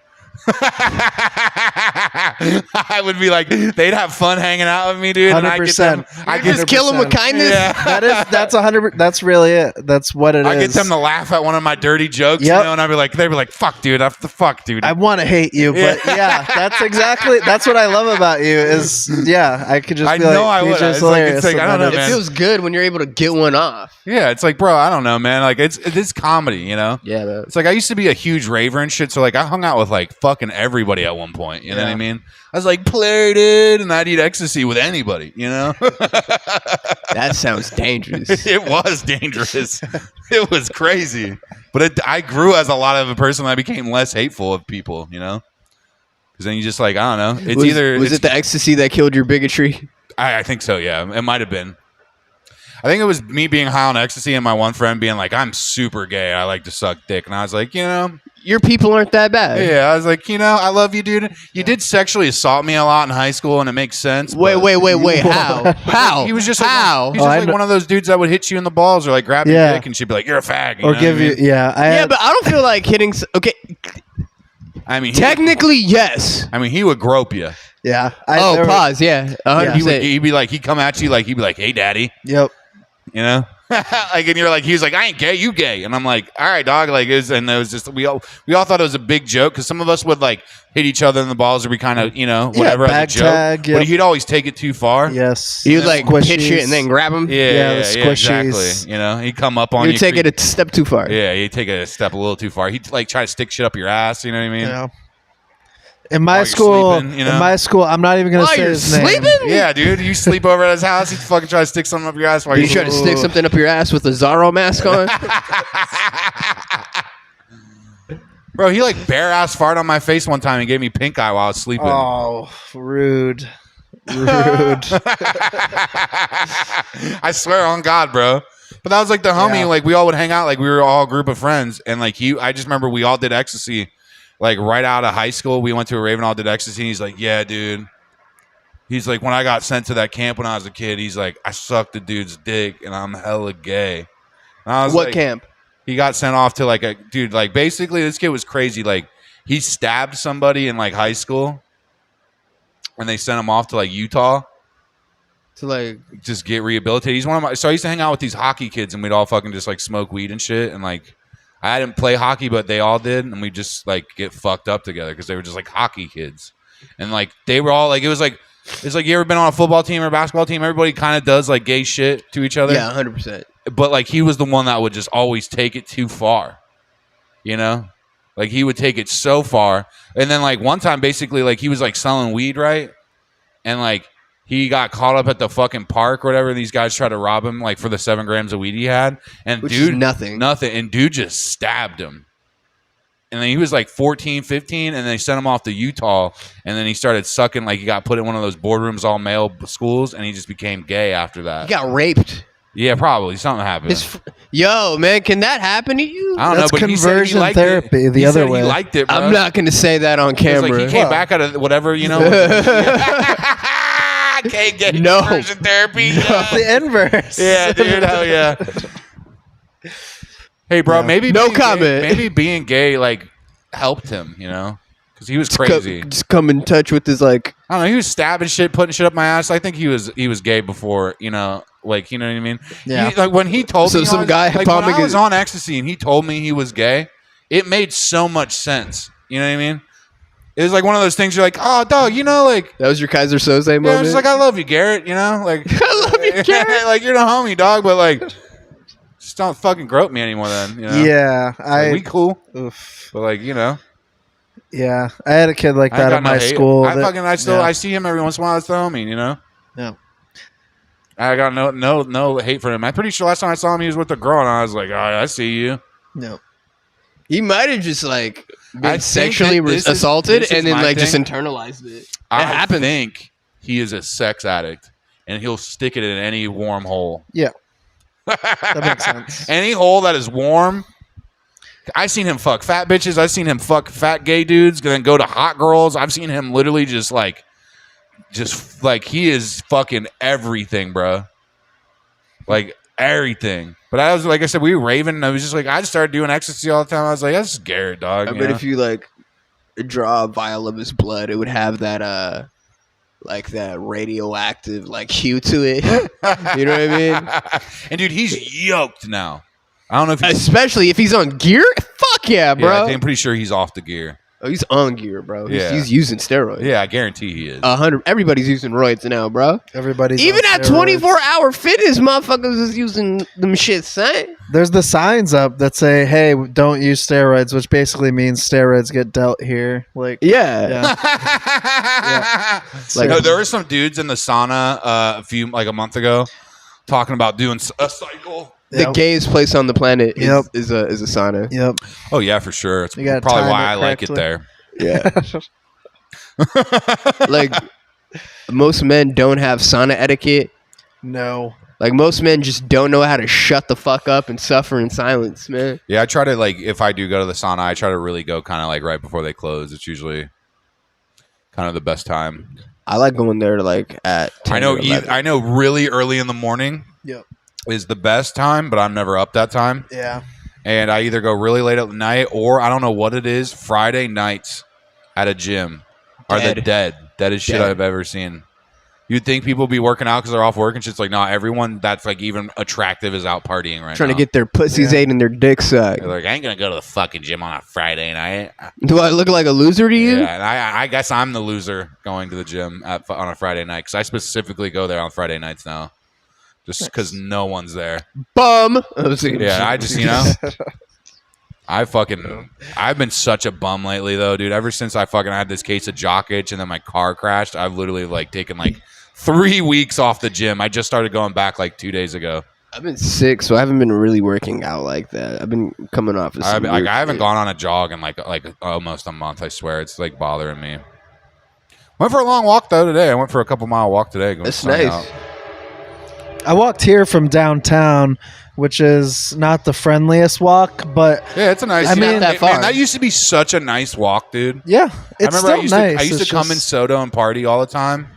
I would be like, they'd have fun hanging out with me, dude. 100%. I just kill them with kindness. Yeah. That's 100. That's really it. That's what it is. I get them to laugh at one of my dirty jokes, you know, and they'd be like, "Fuck, dude, dude." I want to hate you, but that's exactly what I love about you. Is I could just. I know I would. It's hilarious. Like, I don't know, man. It feels good when you're able to get one off. Yeah, it's like, bro, I don't know, man. Like it's comedy, you know. Yeah, man. It's like I used to be a huge raver and shit, so like I hung out with like fucking everybody at one point. You know what I mean? I was like, player, dude, and I'd eat ecstasy with anybody, you know? That sounds dangerous. It was dangerous. It was crazy. But I grew as a lot of a person. I became less hateful of people, you know? Because then you just like, I don't know. Was it the ecstasy that killed your bigotry? I think so, yeah. It might have been. I think it was me being high on ecstasy and my one friend being like, I'm super gay. I like to suck dick. And I was like, you know, your people aren't that bad. Yeah, I was like, you know, I love you, dude. You did sexually assault me a lot in high school, and it makes sense. Wait. How? How? He was just how? He's just like one of those dudes that would hit you in the balls or like grab your dick, and she'd be like, "You're a fag," or give you, but I don't feel like hitting. Okay. I mean, technically, yes. I mean, he would grope you. Yeah. Pause. Yeah. 100%. He'd be like, he'd come at you like, he'd be like, "Hey, daddy." Yep. You know, like, and you're like, he was like, "I ain't gay, you gay," and I'm like, "All right, dog." Like, it was just we all thought it was a big joke because some of us would like hit each other in the balls or be kind of whatever bag as a joke, tag, but he'd always take it too far. Yes, he would like pitch it and then grab him. Yeah, exactly. You know, he'd come up on you. He'd take it a step too far. Yeah, he'd take it a step a little too far. He'd like try to stick shit up your ass. You know what I mean? Yeah. In my school, I'm not even gonna say his name. Sleeping? Yeah, dude, you sleep over at his house. He'd fucking try to stick something up your ass while you try to stick something up your ass with a Zorro mask on. Bro, he like bare ass farted on my face one time and gave me pink eye while I was sleeping. Oh, rude. I swear on God, bro. But that was like the homie. Like we all would hang out. Like we were all a group of friends, and like I just remember we all did ecstasy. Like right out of high school, we went to a rave and all did ecstasy. And he's like, "Yeah, dude." He's like, when I got sent to that camp when I was a kid, he's like, "I sucked the dude's dick and I'm hella gay." And I was what like, camp? He got sent off to like a dude. Like basically, this kid was crazy. Like he stabbed somebody in like high school, and they sent him off to like Utah. to like just get rehabilitated. He's one of my. So I used to hang out with these hockey kids, and we'd all fucking just like smoke weed and shit. And like, I didn't play hockey, but they all did, and we just like get fucked up together because they were just like hockey kids, and like they were all like it was like. It's like you ever been on a football team or a basketball team? Everybody kind of does like gay shit to each other. Yeah, 100%. But like he was the one that would just always take it too far, you know? Like he would take it so far. And then like one time basically like he was like selling weed, right? And like he got caught up at the fucking park or whatever. These guys tried to rob him like for the 7 grams of weed he had. And Which dude, is nothing. And dude just stabbed him. And then he was like 14, 15, and they sent him off to Utah. And then he started sucking, like he got put in one of those boardrooms, all male schools, and he just became gay after that. He got raped. Yeah, probably. Something happened. Yo, man, can that happen to you? I don't know, but conversion he said he liked therapy it. the other He way. liked it, bro. I'm not going to say that on It was camera. like he came back out of whatever, you know. Can't get No. conversion therapy. The inverse. Yeah, dude. Hell yeah. Hey, bro. Maybe No being comment. Gay, maybe being gay like helped him, you know, because he was crazy. Just come in touch with his like. I don't know. He was stabbing shit, putting shit up my ass. I think he was gay before, you know, like you know what I mean. Yeah. Like when he told So me, some guy like when bombing I was his- on ecstasy and he told me he was gay, it made so much sense. You know what I mean? It was like one of those things. You're like, oh, dog, you know, like. That was your Kaiser Soze Yeah, moment. I'm just like, I love you, Garrett. You know, like I love you, Garrett. like you're the homie, dog. But like, just don't fucking grope me anymore. Then, you know? Yeah, Like, we cool, oof. but like, you know, Yeah, I had a kid like I ain't that got at no my hate. school. I yeah. I see him every once in a while. It's the homie, you know. Yeah. I got no hate for him. I'm pretty sure last time I saw him, he was with a girl, and I was like, oh, I see you. No. He might have just like I been think sexually that this is- assaulted this is and then my like just thing. internalized it. I happens. think he is a sex addict, and he'll stick it in any warm hole. Yeah. That makes sense. Any hole that is warm. I've seen him fuck fat bitches. I've seen him fuck fat gay dudes. Then go to hot girls. I've seen him literally just like he is fucking everything, bro. Like everything. But I was like I said, we were raving. And I was just like, I just started doing ecstasy all the time. I was like, that's just Garrett, dog. I you bet know? if you like draw a vial of his blood, it would have that like that radioactive like hue to it. You know what I mean? And dude, he's yoked now. I don't know if he's Especially if he's on gear. Fuck yeah, bro. Yeah, I think I'm pretty sure he's off the gear. Oh, he's on gear, bro. Yeah. He's using steroids. Yeah, I guarantee he is. 100. Everybody's using roids now, bro. Everybody's Even on at steroids. 24-hour fitness, motherfuckers is using them shit, son. There's the signs up that say, "Hey, don't use steroids," which basically means steroids get dealt here. Like, Yeah. yeah. Like- No, there were some dudes in the sauna a month ago talking about doing a cycle. The Yep. gayest place on the planet Yep. is a sauna. Yep. Oh yeah, for sure. It's You gotta probably time why it I like it correctly. there. Yeah. Like most men don't have sauna etiquette. No. Like most men just don't know how to shut the fuck up and suffer in silence, man. Yeah, I try to like if I do go to the sauna, I try to really go kind of like right before they close. It's usually kind of the best time. I like going there to like at 10 I know. or 11. I know. Really early in the morning Yep. is the best time, but I'm never up that time. Yeah. And I either go really late at night or I don't know what it is. Friday nights at a gym are the deadest shit Dead. I've ever seen. You'd think people would be working out because they're off work and shit's like, no, everyone that's like even attractive is out partying right Trying now. to get their pussies ate and their dick sucked. They're like, I ain't gonna go to the fucking gym on a Friday night. Do I look like a loser to you? Yeah, and I guess I'm the loser going to the gym on a Friday night because I specifically go there on Friday nights now, just because no one's there. Bum. Yeah, I just I've been such a bum lately though, dude. Ever since I fucking had this case of jock itch and then my car crashed, I've literally like taken like 3 weeks off the gym. I just started going back like 2 days ago. I've been sick, so I haven't been really working out like that. I've been coming off. Of some weird I haven't shit. gone on a jog in like almost a month. I swear it's like bothering me. Went for a long walk though today. I went for a couple mile walk today. Going That's sunny nice. out. I walked here from downtown, which is not the friendliest walk, but Yeah, it's a nice. I mean- man, that far. that used to be such a nice walk, dude. yeah, it's I remember still nice. I used It's to come in just- Soto and party all the time,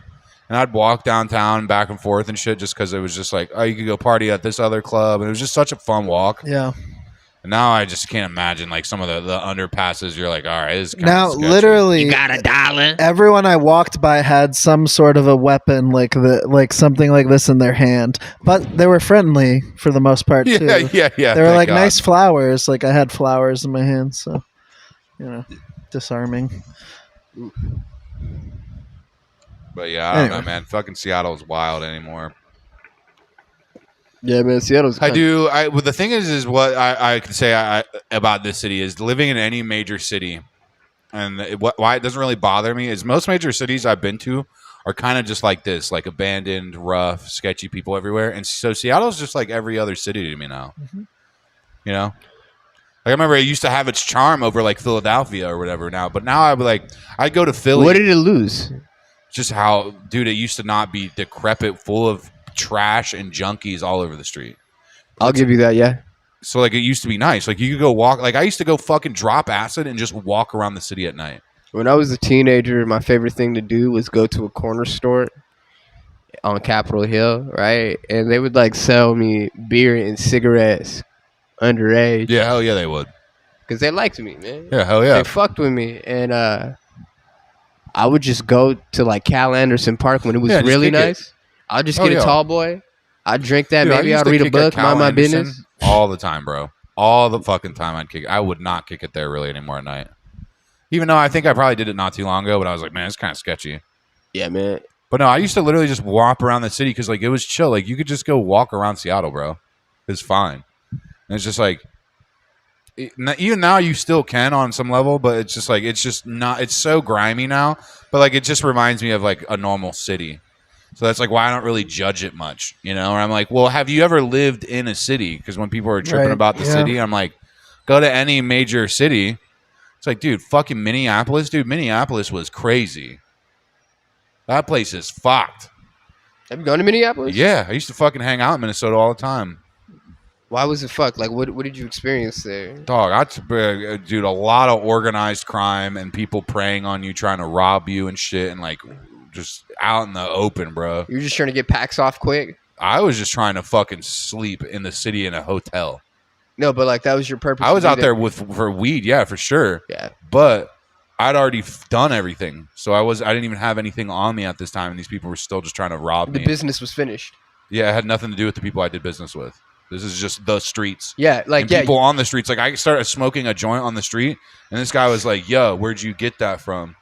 and I'd walk downtown back and forth and shit just because it was just like, oh, you could go party at this other club, and it was just such a fun walk. Yeah. And now I just can't imagine like some of the underpasses. You're like, all right, this is kind Now, of sketchy. literally, You got $1. everyone I walked by had some sort of a weapon, like something like this in their hand. But they were friendly for the most part too. Yeah. They were thank like God. nice flowers. Like I had flowers in my hand, so disarming. But yeah, I don't know, Anyway. man. Fucking Seattle's wild anymore. Yeah, man. Seattle's. I do. Well, the thing is what I can say about this city is living in any major city, and why it doesn't really bother me is most major cities I've been to are kind of just like this, like abandoned, rough, sketchy people everywhere, and so Seattle's just like every other city to me now. Mm-hmm. You know, like I remember it used to have its charm over like Philadelphia or whatever now, but now I'd go to Philly. What did it lose? Just how, dude, it used to not be decrepit, full of trash and junkies all over the street. I'll give you that. Yeah. So like it used to be nice. Like you could go walk. Like I used to go fucking drop acid and just walk around the city at night. When I was a teenager, my favorite thing to do was go to a corner store on Capitol Hill, right? And they would like sell me beer and cigarettes underage. Yeah, hell yeah, they would. Because they liked me, man. Yeah, hell yeah. They fucked with me. And I would just go to like Cal Anderson Park when it was Yeah, just really kick it. nice. I'd just Oh, get yeah. a tall boy. I'd drink that. Dude, I Maybe used I'd to read a kick at book, Cal mind my Anderson business. all the time, bro. All the fucking time I'd kick. I would not kick it there really anymore at night. Even though I think I probably did it not too long ago, but I was like, man, it's kind of sketchy. Yeah, man. But no, I used to literally just walk around the city because like it was chill. Like you could just go walk around Seattle, bro. It's fine. And it's just like even now you still can on some level, but it's just like it's just not. It's so grimy now, but like it just reminds me of like a normal city. So that's like why I don't really judge it much, you know. Or I'm like, well, have you ever lived in a city? Because when people are tripping Right, about the yeah. city, I'm like, go to any major city. It's like, dude, fucking Minneapolis, dude. Minneapolis was crazy. That place is fucked. Have you gone to Minneapolis? Yeah, I used to fucking hang out in Minnesota all the time. Why was it fucked? Like, what did you experience there? Dog, dude, a lot of organized crime and people preying on you, trying to rob you and shit, and like just out in the open, bro. You were just trying to get packs off quick? I was just trying to fucking sleep in the city in a hotel. No, but like that was your purpose. I was to be out there for weed, yeah, for sure. Yeah. But I'd already done everything, so I didn't even have anything on me at this time, and these people were still just trying to rob The me. business was finished. Yeah, it had nothing to do with the people I did business with. This is just the streets. Yeah, like And yeah. people on the streets. Like I started smoking a joint on the street, and this guy was like, "Yo, where'd you get that from?"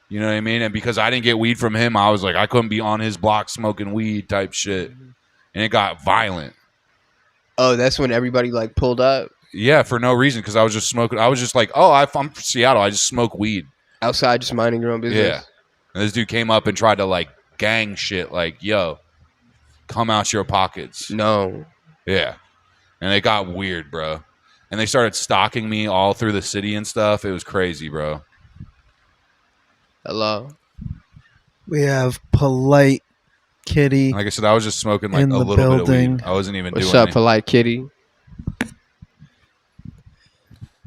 You know what I mean? And because I didn't get weed from him, I was like, I couldn't be on his block smoking weed type shit, and it got violent. Oh, that's when everybody like pulled up Yeah, for no reason, because I was just smoking. I was just like, "Oh, I'm from Seattle. I just smoke weed." outside, just minding your own business. Yeah. And this dude came up and tried to like gang shit, like, "Yo, come out your pockets." No. Yeah. And it got weird, bro. And they started stalking me all through the city and stuff. It was crazy, bro. Hello. We have polite kitty. Like I said, I was just smoking like In a the little bit of building. weed. I wasn't even What's doing up, it. polite kitty?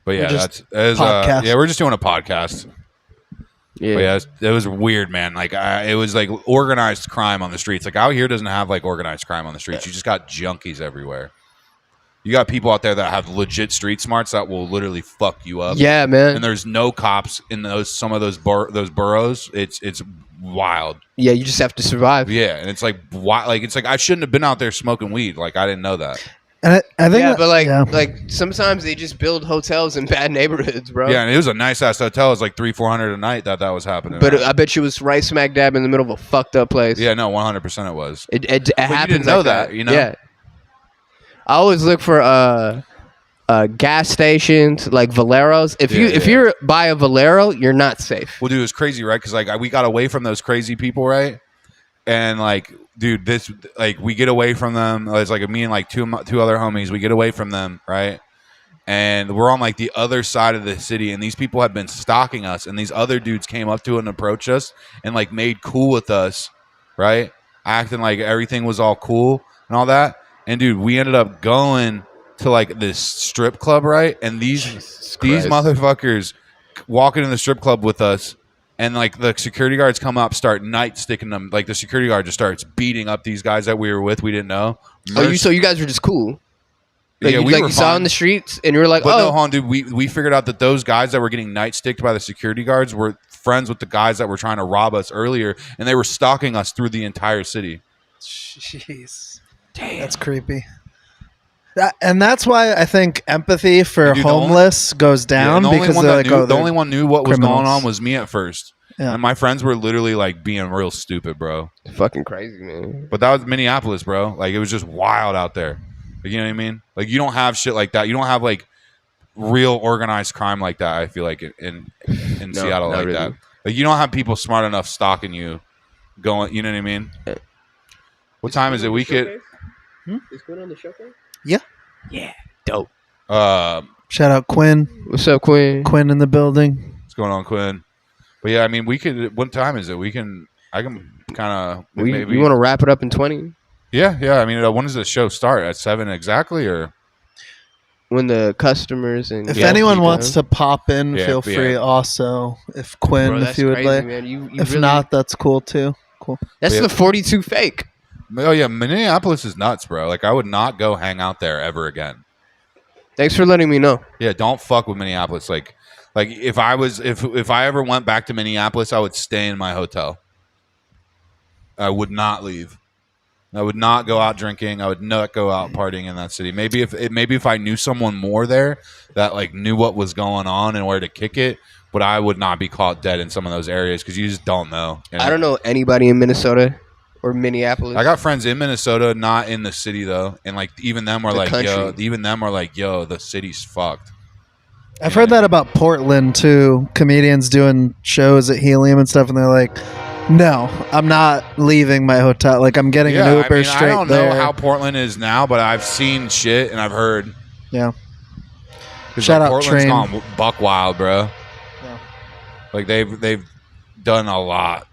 But yeah, We're just that's podcast. yeah, we're just doing a podcast. Yeah. But yeah, it was weird, man. Like it was like organized crime on the streets. Like out here doesn't have like organized crime on the streets. You just got junkies everywhere. You got people out there that have legit street smarts that will literally fuck you up. Yeah, man. And there's no cops in some of those boroughs. It's wild. Yeah, you just have to survive. Yeah, and it's like why? Like it's like I shouldn't have been out there smoking weed. Like I didn't know that. And I think Yeah, that- but like, yeah. like sometimes they just build hotels in bad neighborhoods, bro. Yeah, and it was a nice ass hotel. It was like $300-400 a night that was happening. But at. I bet you was right smack dab in the middle of a fucked up place. Yeah, no, 100% it was. It you happens. didn't know like that, you know? Yeah. I always look for gas stations like Valeros. If you're by a Valero, you're not safe. Well, dude, it was crazy, right? Because like we got away from those crazy people, right? And like, dude, we get away from them. It's like me and like two other homies. We get away from them, right? And we're on like the other side of the city, and these people have been stalking us. And these other dudes came up to it and approached us and like made cool with us, right? Acting like everything was all cool and all that. And dude, we ended up going to like this strip club, right? And these motherfuckers walk into the strip club with us. And like the security guards come up, start nightsticking them. Like the security guard just starts beating up these guys that we were with. We didn't know. So you guys were just cool. Like, Yeah, you, we like were you saw fine. in the streets, and you were like, But no, oh, hold on, dude. We figured out that those guys that were getting nightsticked by the security guards were friends with the guys that were trying to rob us earlier, and they were stalking us through the entire city. Jeez. Damn. That's creepy. And that's why I think empathy for Dude, homeless goes down because they're like, the only one knew what was going criminals. on was me at first. Yeah. And my friends were literally like being real stupid, bro. fucking crazy, man. But that was Minneapolis, bro. Like, it was just wild out there. Like, you know what I mean? Like, you don't have shit like that. You don't have like real organized crime like that. I feel like in No, Seattle not like really. that. Like, you don't have people smart enough stalking you, going. You know what I mean? What time is it? We could. Is Quinn on the showcase? Yeah. Yeah, dope. Shout out Quinn. What's up, Quinn? Quinn in the building. What's going on, Quinn? But yeah, I mean, we could. What time is it? We can. I can kind of. We want to wrap it up in 20 Yeah. I mean, when does the show start? At 7 exactly, or? when the customers and If anyone wants to, to pop in, Yeah, feel yeah. free. Also, if Quinn, bro, if that's you would crazy, like. man. You If really, not, that's cool too. Cool. that's Yeah. the 42 fake. Oh yeah, Minneapolis is nuts, bro. Like, I would not go hang out there ever again. Thanks for letting me know. Yeah, don't fuck with Minneapolis. Like if I ever went back to Minneapolis, I would stay in my hotel. I would not leave. I would not go out drinking. I would not go out partying in that city. Maybe if I knew someone more there that like knew what was going on and where to kick it, but I would not be caught dead in some of those areas because you just don't know. I don't know anybody in Minnesota or Minneapolis. I got friends in Minnesota, not in the city though, and like even them are The like, country. yo, the city's fucked. I've heard that about Portland too. Comedians doing shows at Helium and stuff, and they're like, "No, I'm not leaving my hotel. Like, I'm getting an Uber I mean, straight I don't there." know how Portland is now, but I've seen shit and I've heard. Yeah. 'Cause, Shout out Portland's Train. gone buck wild, bro. Yeah. Like they've done a lot,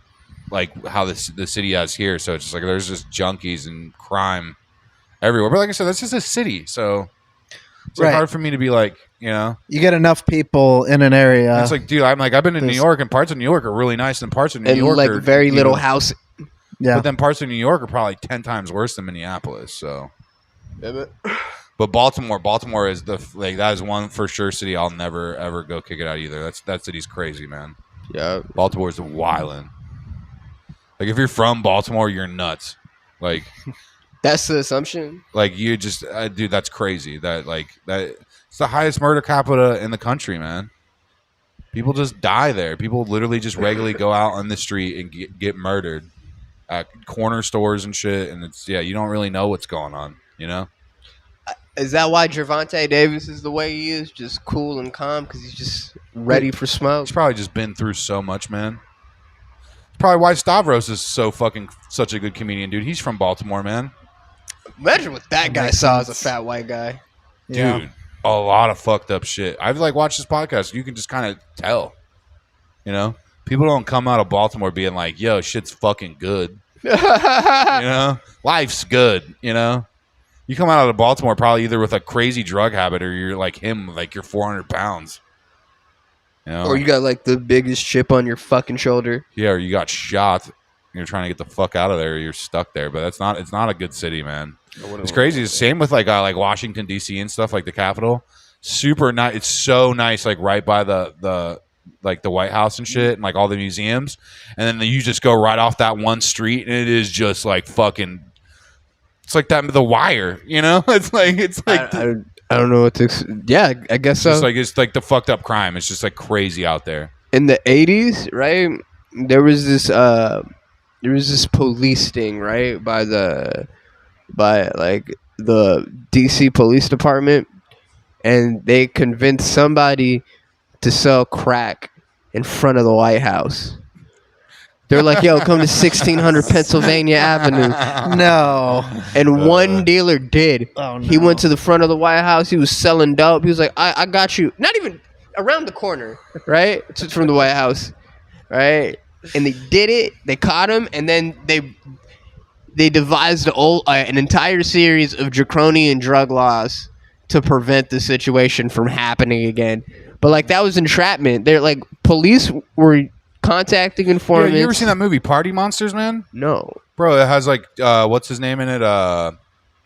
like how the city has here. So it's just like there's just junkies and crime everywhere. But like I said, that's just a city, so it's like Right. hard for me to be like, you know. You get enough people in an area. It's like, dude, I've been in New There's- York, and parts of New York are really nice, and parts of New and York like are very little even- house. yeah. But then parts of New York are probably 10 times worse than Minneapolis. So, but Baltimore is that is one for sure city I'll never ever go kick it out either. That city's crazy, man. Yeah. Baltimore's wildin'. Like if you're from Baltimore, you're nuts. Like That's the assumption. you just dude, that's crazy. That it's the highest murder capita in the country, man. People just die there. People literally just regularly go out on the street and get murdered at corner stores and shit. And it's you don't really know what's going on, you know. Is that why Gervonta Davis is the way he is? Just cool and calm because he's just ready for smoke? He's probably just been through so much, man. It's probably why Stavros is such a good comedian, dude. He's from Baltimore, man. Imagine what that guy makes saw as a sense. fat white guy. Yeah. Dude, a lot of fucked up shit. I've watched this podcast. You can just kind of tell, you know. People don't come out of Baltimore being like, "Yo, shit's fucking good," you know. Life's good, you know. You come out of Baltimore probably either with a crazy drug habit or you're like him, like you're 400 pounds. You know? Or you got like the biggest chip on your fucking shoulder. Yeah, or you got shot. And you're trying to get the fuck out of there. Or you're stuck there, but it's not a good city, man. It's crazy. It's same with like Washington D.C. and stuff, like the Capitol. Super nice. It's so nice, like right by the White House and shit, and like all the museums. And then you just go right off that one street, and it is just like fucking. It's like that The Wire, you know. It's like I don't know what to. Yeah, I guess so. it's like the fucked up crime. It's just like crazy out there. In the 80s, right? There was this police sting, right? By like the DC Police Department, and they convinced somebody to sell crack in front of the White House. They're like, "Yo, come to 1600 Pennsylvania Avenue." No. And one dealer did. Oh, no. He went to the front of the White House. He was selling dope. He was like, I got you. Not even around the corner, right? From the White House, right? And they did it. They caught him, and then they devised an entire series of draconian drug laws to prevent the situation from happening again. But like that was entrapment. They're like police were contacting informants. Yeah, you ever seen that movie Party Monsters, man? No. Bro, it has like what's his name in it?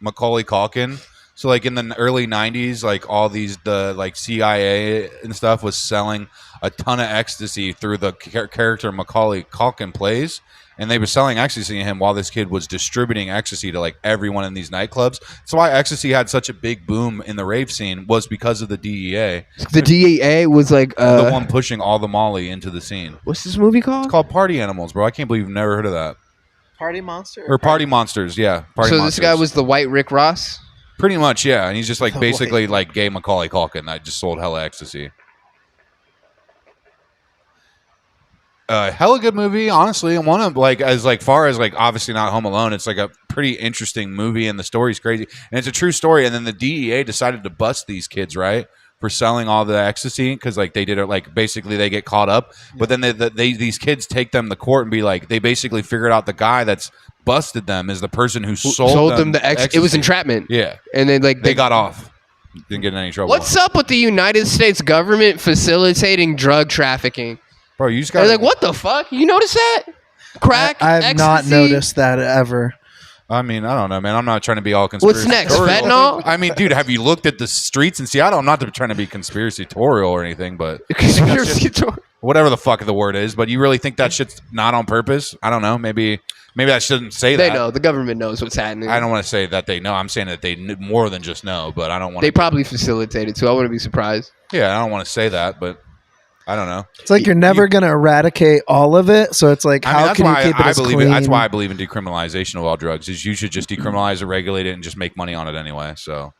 Macaulay Culkin. So like in the early 90s, like all the like CIA and stuff was selling a ton of ecstasy through the character Macaulay Culkin plays, and they were selling ecstasy to him while this kid was distributing ecstasy to like everyone in these nightclubs. That's why ecstasy had such a big boom in the rave scene, was because of the DEA. The DEA was like The one pushing all the Molly into the scene. What's this movie called? It's called Party Animals, bro. I can't believe you've never heard of that. Party Monster? Or Party Monsters, yeah. Party so Monsters. This guy was the white Rick Ross? Pretty much, yeah. And he's just like The basically white- like gay Macaulay Culkin that just sold hella ecstasy. Hella good movie, honestly. And one of like as like far as like obviously not Home Alone, it's like a pretty interesting movie and the story's crazy. And it's a true story. And then the DEA decided to bust these kids, right? For selling all the ecstasy, because like they did it like basically they get caught up, but then these kids take them to court and be like they basically figured out the guy that's busted them is the person who sold them the ecstasy. It was entrapment. Yeah, and then like they got off, didn't get in any trouble. What's up with the United States government facilitating drug trafficking? Bro, you just got like what the fuck? You notice that? Crack. I've not ecstasy? noticed that ever. I mean, I don't know, man. I'm not trying to be all conspiracy. What's next? Fentanyl? I mean, dude, have you looked at the streets in Seattle? I'm not trying to be conspiratorial or anything, but whatever the fuck the word is. But you really think that shit's not on purpose? I don't know. Maybe I shouldn't say that. They know. The government knows what's happening. I don't want to say that they know. I'm saying that they more than just know, but I don't want. They probably facilitate it too. I wouldn't be surprised. Yeah, I don't want to say that, but I don't know. It's like you're never going to eradicate all of it. So it's like, how can you keep it as clean? That's why I believe in decriminalization of all drugs. Is you should just decriminalize or regulate it and just make money on it anyway. So,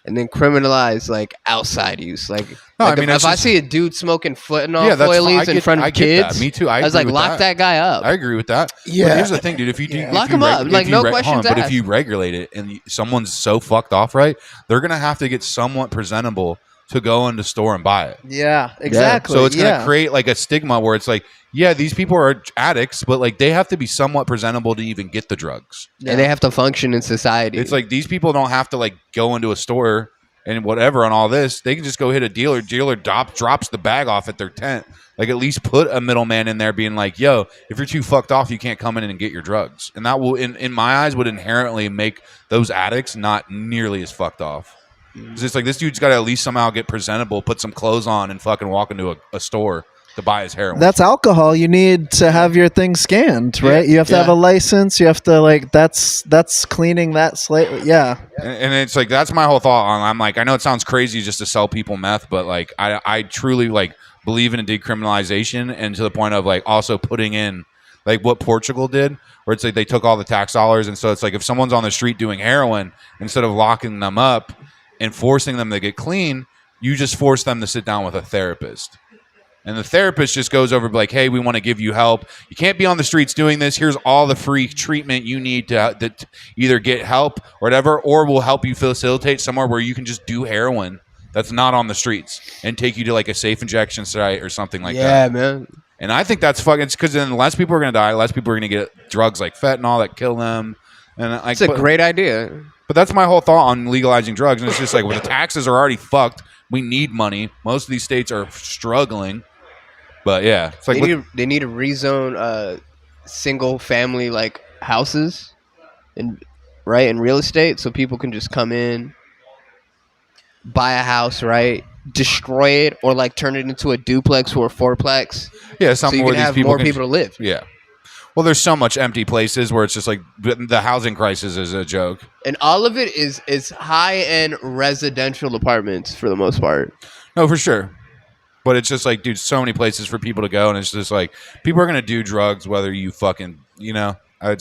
and then criminalize like outside use. Like, no, like I mean, if I see a dude smoking fentanyl yeah, oil leaves in front of kids, me too. I was like, lock that guy up. I agree with that. Yeah. But here's the thing, dude. If you do, Lock him up. Like, no questions But asked. if you regulate it and someone's so fucked off, right, they're gonna have to get somewhat presentable to go into store and buy it. Yeah, exactly. So it's going to create like a stigma where it's like, yeah, these people are addicts, but like they have to be somewhat presentable to even get the drugs. And they have to function in society. It's like these people don't have to like go into a store and whatever on all this. They can just go hit a dealer. Dealer drops the bag off at their tent. Like at least put a middleman in there being like, yo, if you're too fucked off, you can't come in and get your drugs. And that will, in my eyes, would inherently make those addicts not nearly as fucked off. It's just like this dude's got to at least somehow get presentable, put some clothes on, and fucking walk into a store to buy his heroin. That's alcohol. You need to have your thing scanned, right? You have to have a license. You have to like that's cleaning that slate. Yeah, and it's like that's my whole thought on. I'm like, I know it sounds crazy just to sell people meth, but like I truly like believe in a decriminalization, and to the point of like also putting in like what Portugal did, where it's like they took all the tax dollars, and so it's like if someone's on the street doing heroin, instead of locking them up and forcing them to get clean, you just force them to sit down with a therapist. And the therapist just goes over like, hey, we want to give you help. You can't be on the streets doing this. Here's all the free treatment you need to either get help or whatever, or we'll help you facilitate somewhere where you can just do heroin that's not on the streets and take you to like a safe injection site or something like that. Yeah, man. And I think that's fucking, because then less people are going to die, less people are going to get drugs like fentanyl that kill them. And like, it's a great idea. But that's my whole thought on legalizing drugs. And it's just like, well, the taxes are already fucked. We need money. Most of these states are struggling. But yeah, it's like they need to rezone single family like houses in real estate, so people can just come in, buy a house, right, destroy it, or like turn it into a duplex or a fourplex. Yeah, so you can have more people to live. Yeah. Well, there's so much empty places where it's just like the housing crisis is a joke. And all of it is high-end residential apartments for the most part. No, for sure. But it's just like, dude, so many places for people to go. And it's just like, people are going to do drugs whether you fucking, you know, I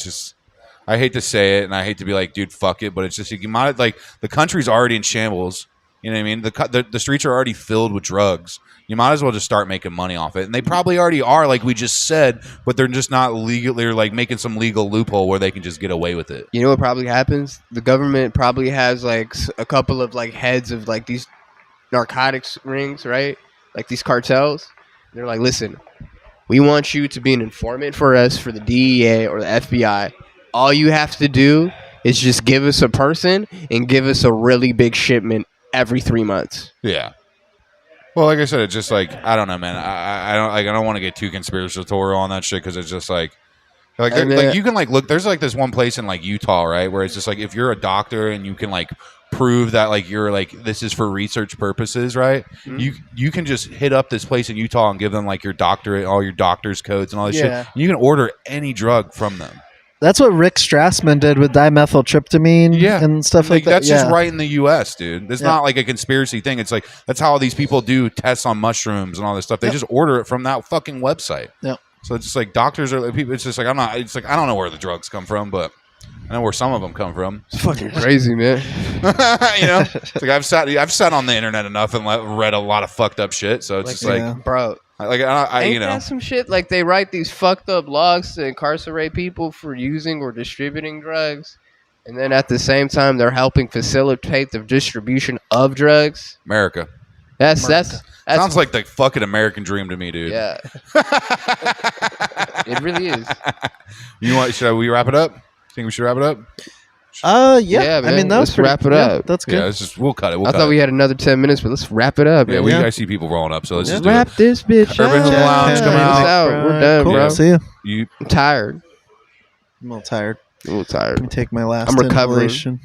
hate to say it and I hate to be like, dude, fuck it. But it's just, you might, like, the country's already in shambles. You know what I mean? The streets are already filled with drugs. You might as well just start making money off it. And they probably already are, like we just said, but they're just not legal. They're like making some legal loophole where they can just get away with it. You know what probably happens? The government probably has like a couple of like heads of like these narcotics rings, right? Like these cartels. They're like, listen, we want you to be an informant for us for the DEA or the FBI. All you have to do is just give us a person and give us a really big shipment every 3 months. Yeah. Well, like I said, it's just like, I don't know, man. I don't want to get too conspiratorial on that shit because it's just like Like, like you can like look. There's like this one place in like Utah, right, where it's just like if you're a doctor and you can like prove that like you're like this is for research purposes, right? Mm-hmm. You can just hit up this place in Utah and give them like your doctorate, all your doctor's codes and all this shit. And you can order any drug from them. That's what Rick Strassman did with dimethyltryptamine and stuff like that. That's just right in the U.S., dude. It's not like a conspiracy thing. It's like that's how all these people do tests on mushrooms and all this stuff. They just order it from that fucking website. Yep. So it's just like doctors are people. It's just like it's like I don't know where the drugs come from, but I know where some of them come from. It's fucking crazy, man. You know, it's like I've sat on the internet enough and read a lot of fucked up shit. So it's like, just like, bro. Like I ain't you know, that some shit like they write these fucked up laws to incarcerate people for using or distributing drugs, and then at the same time they're helping facilitate the distribution of drugs. America. That's sounds like the fucking American dream to me, dude. Yeah, it really is. Should we wrap it up? Think we should wrap it up? Yeah, man. I mean, let's wrap it up. That's good. Yeah, we'll cut it. I thought we had another 10 minutes, but let's wrap it up. Yeah, I see people rolling up, so let's just wrap this bitch Urban up. Lounge, come out. We're done, cool. bro. See I'm tired. I'm a little tired. I'm a little tired. Let me take my last I'm recovering. inhalation.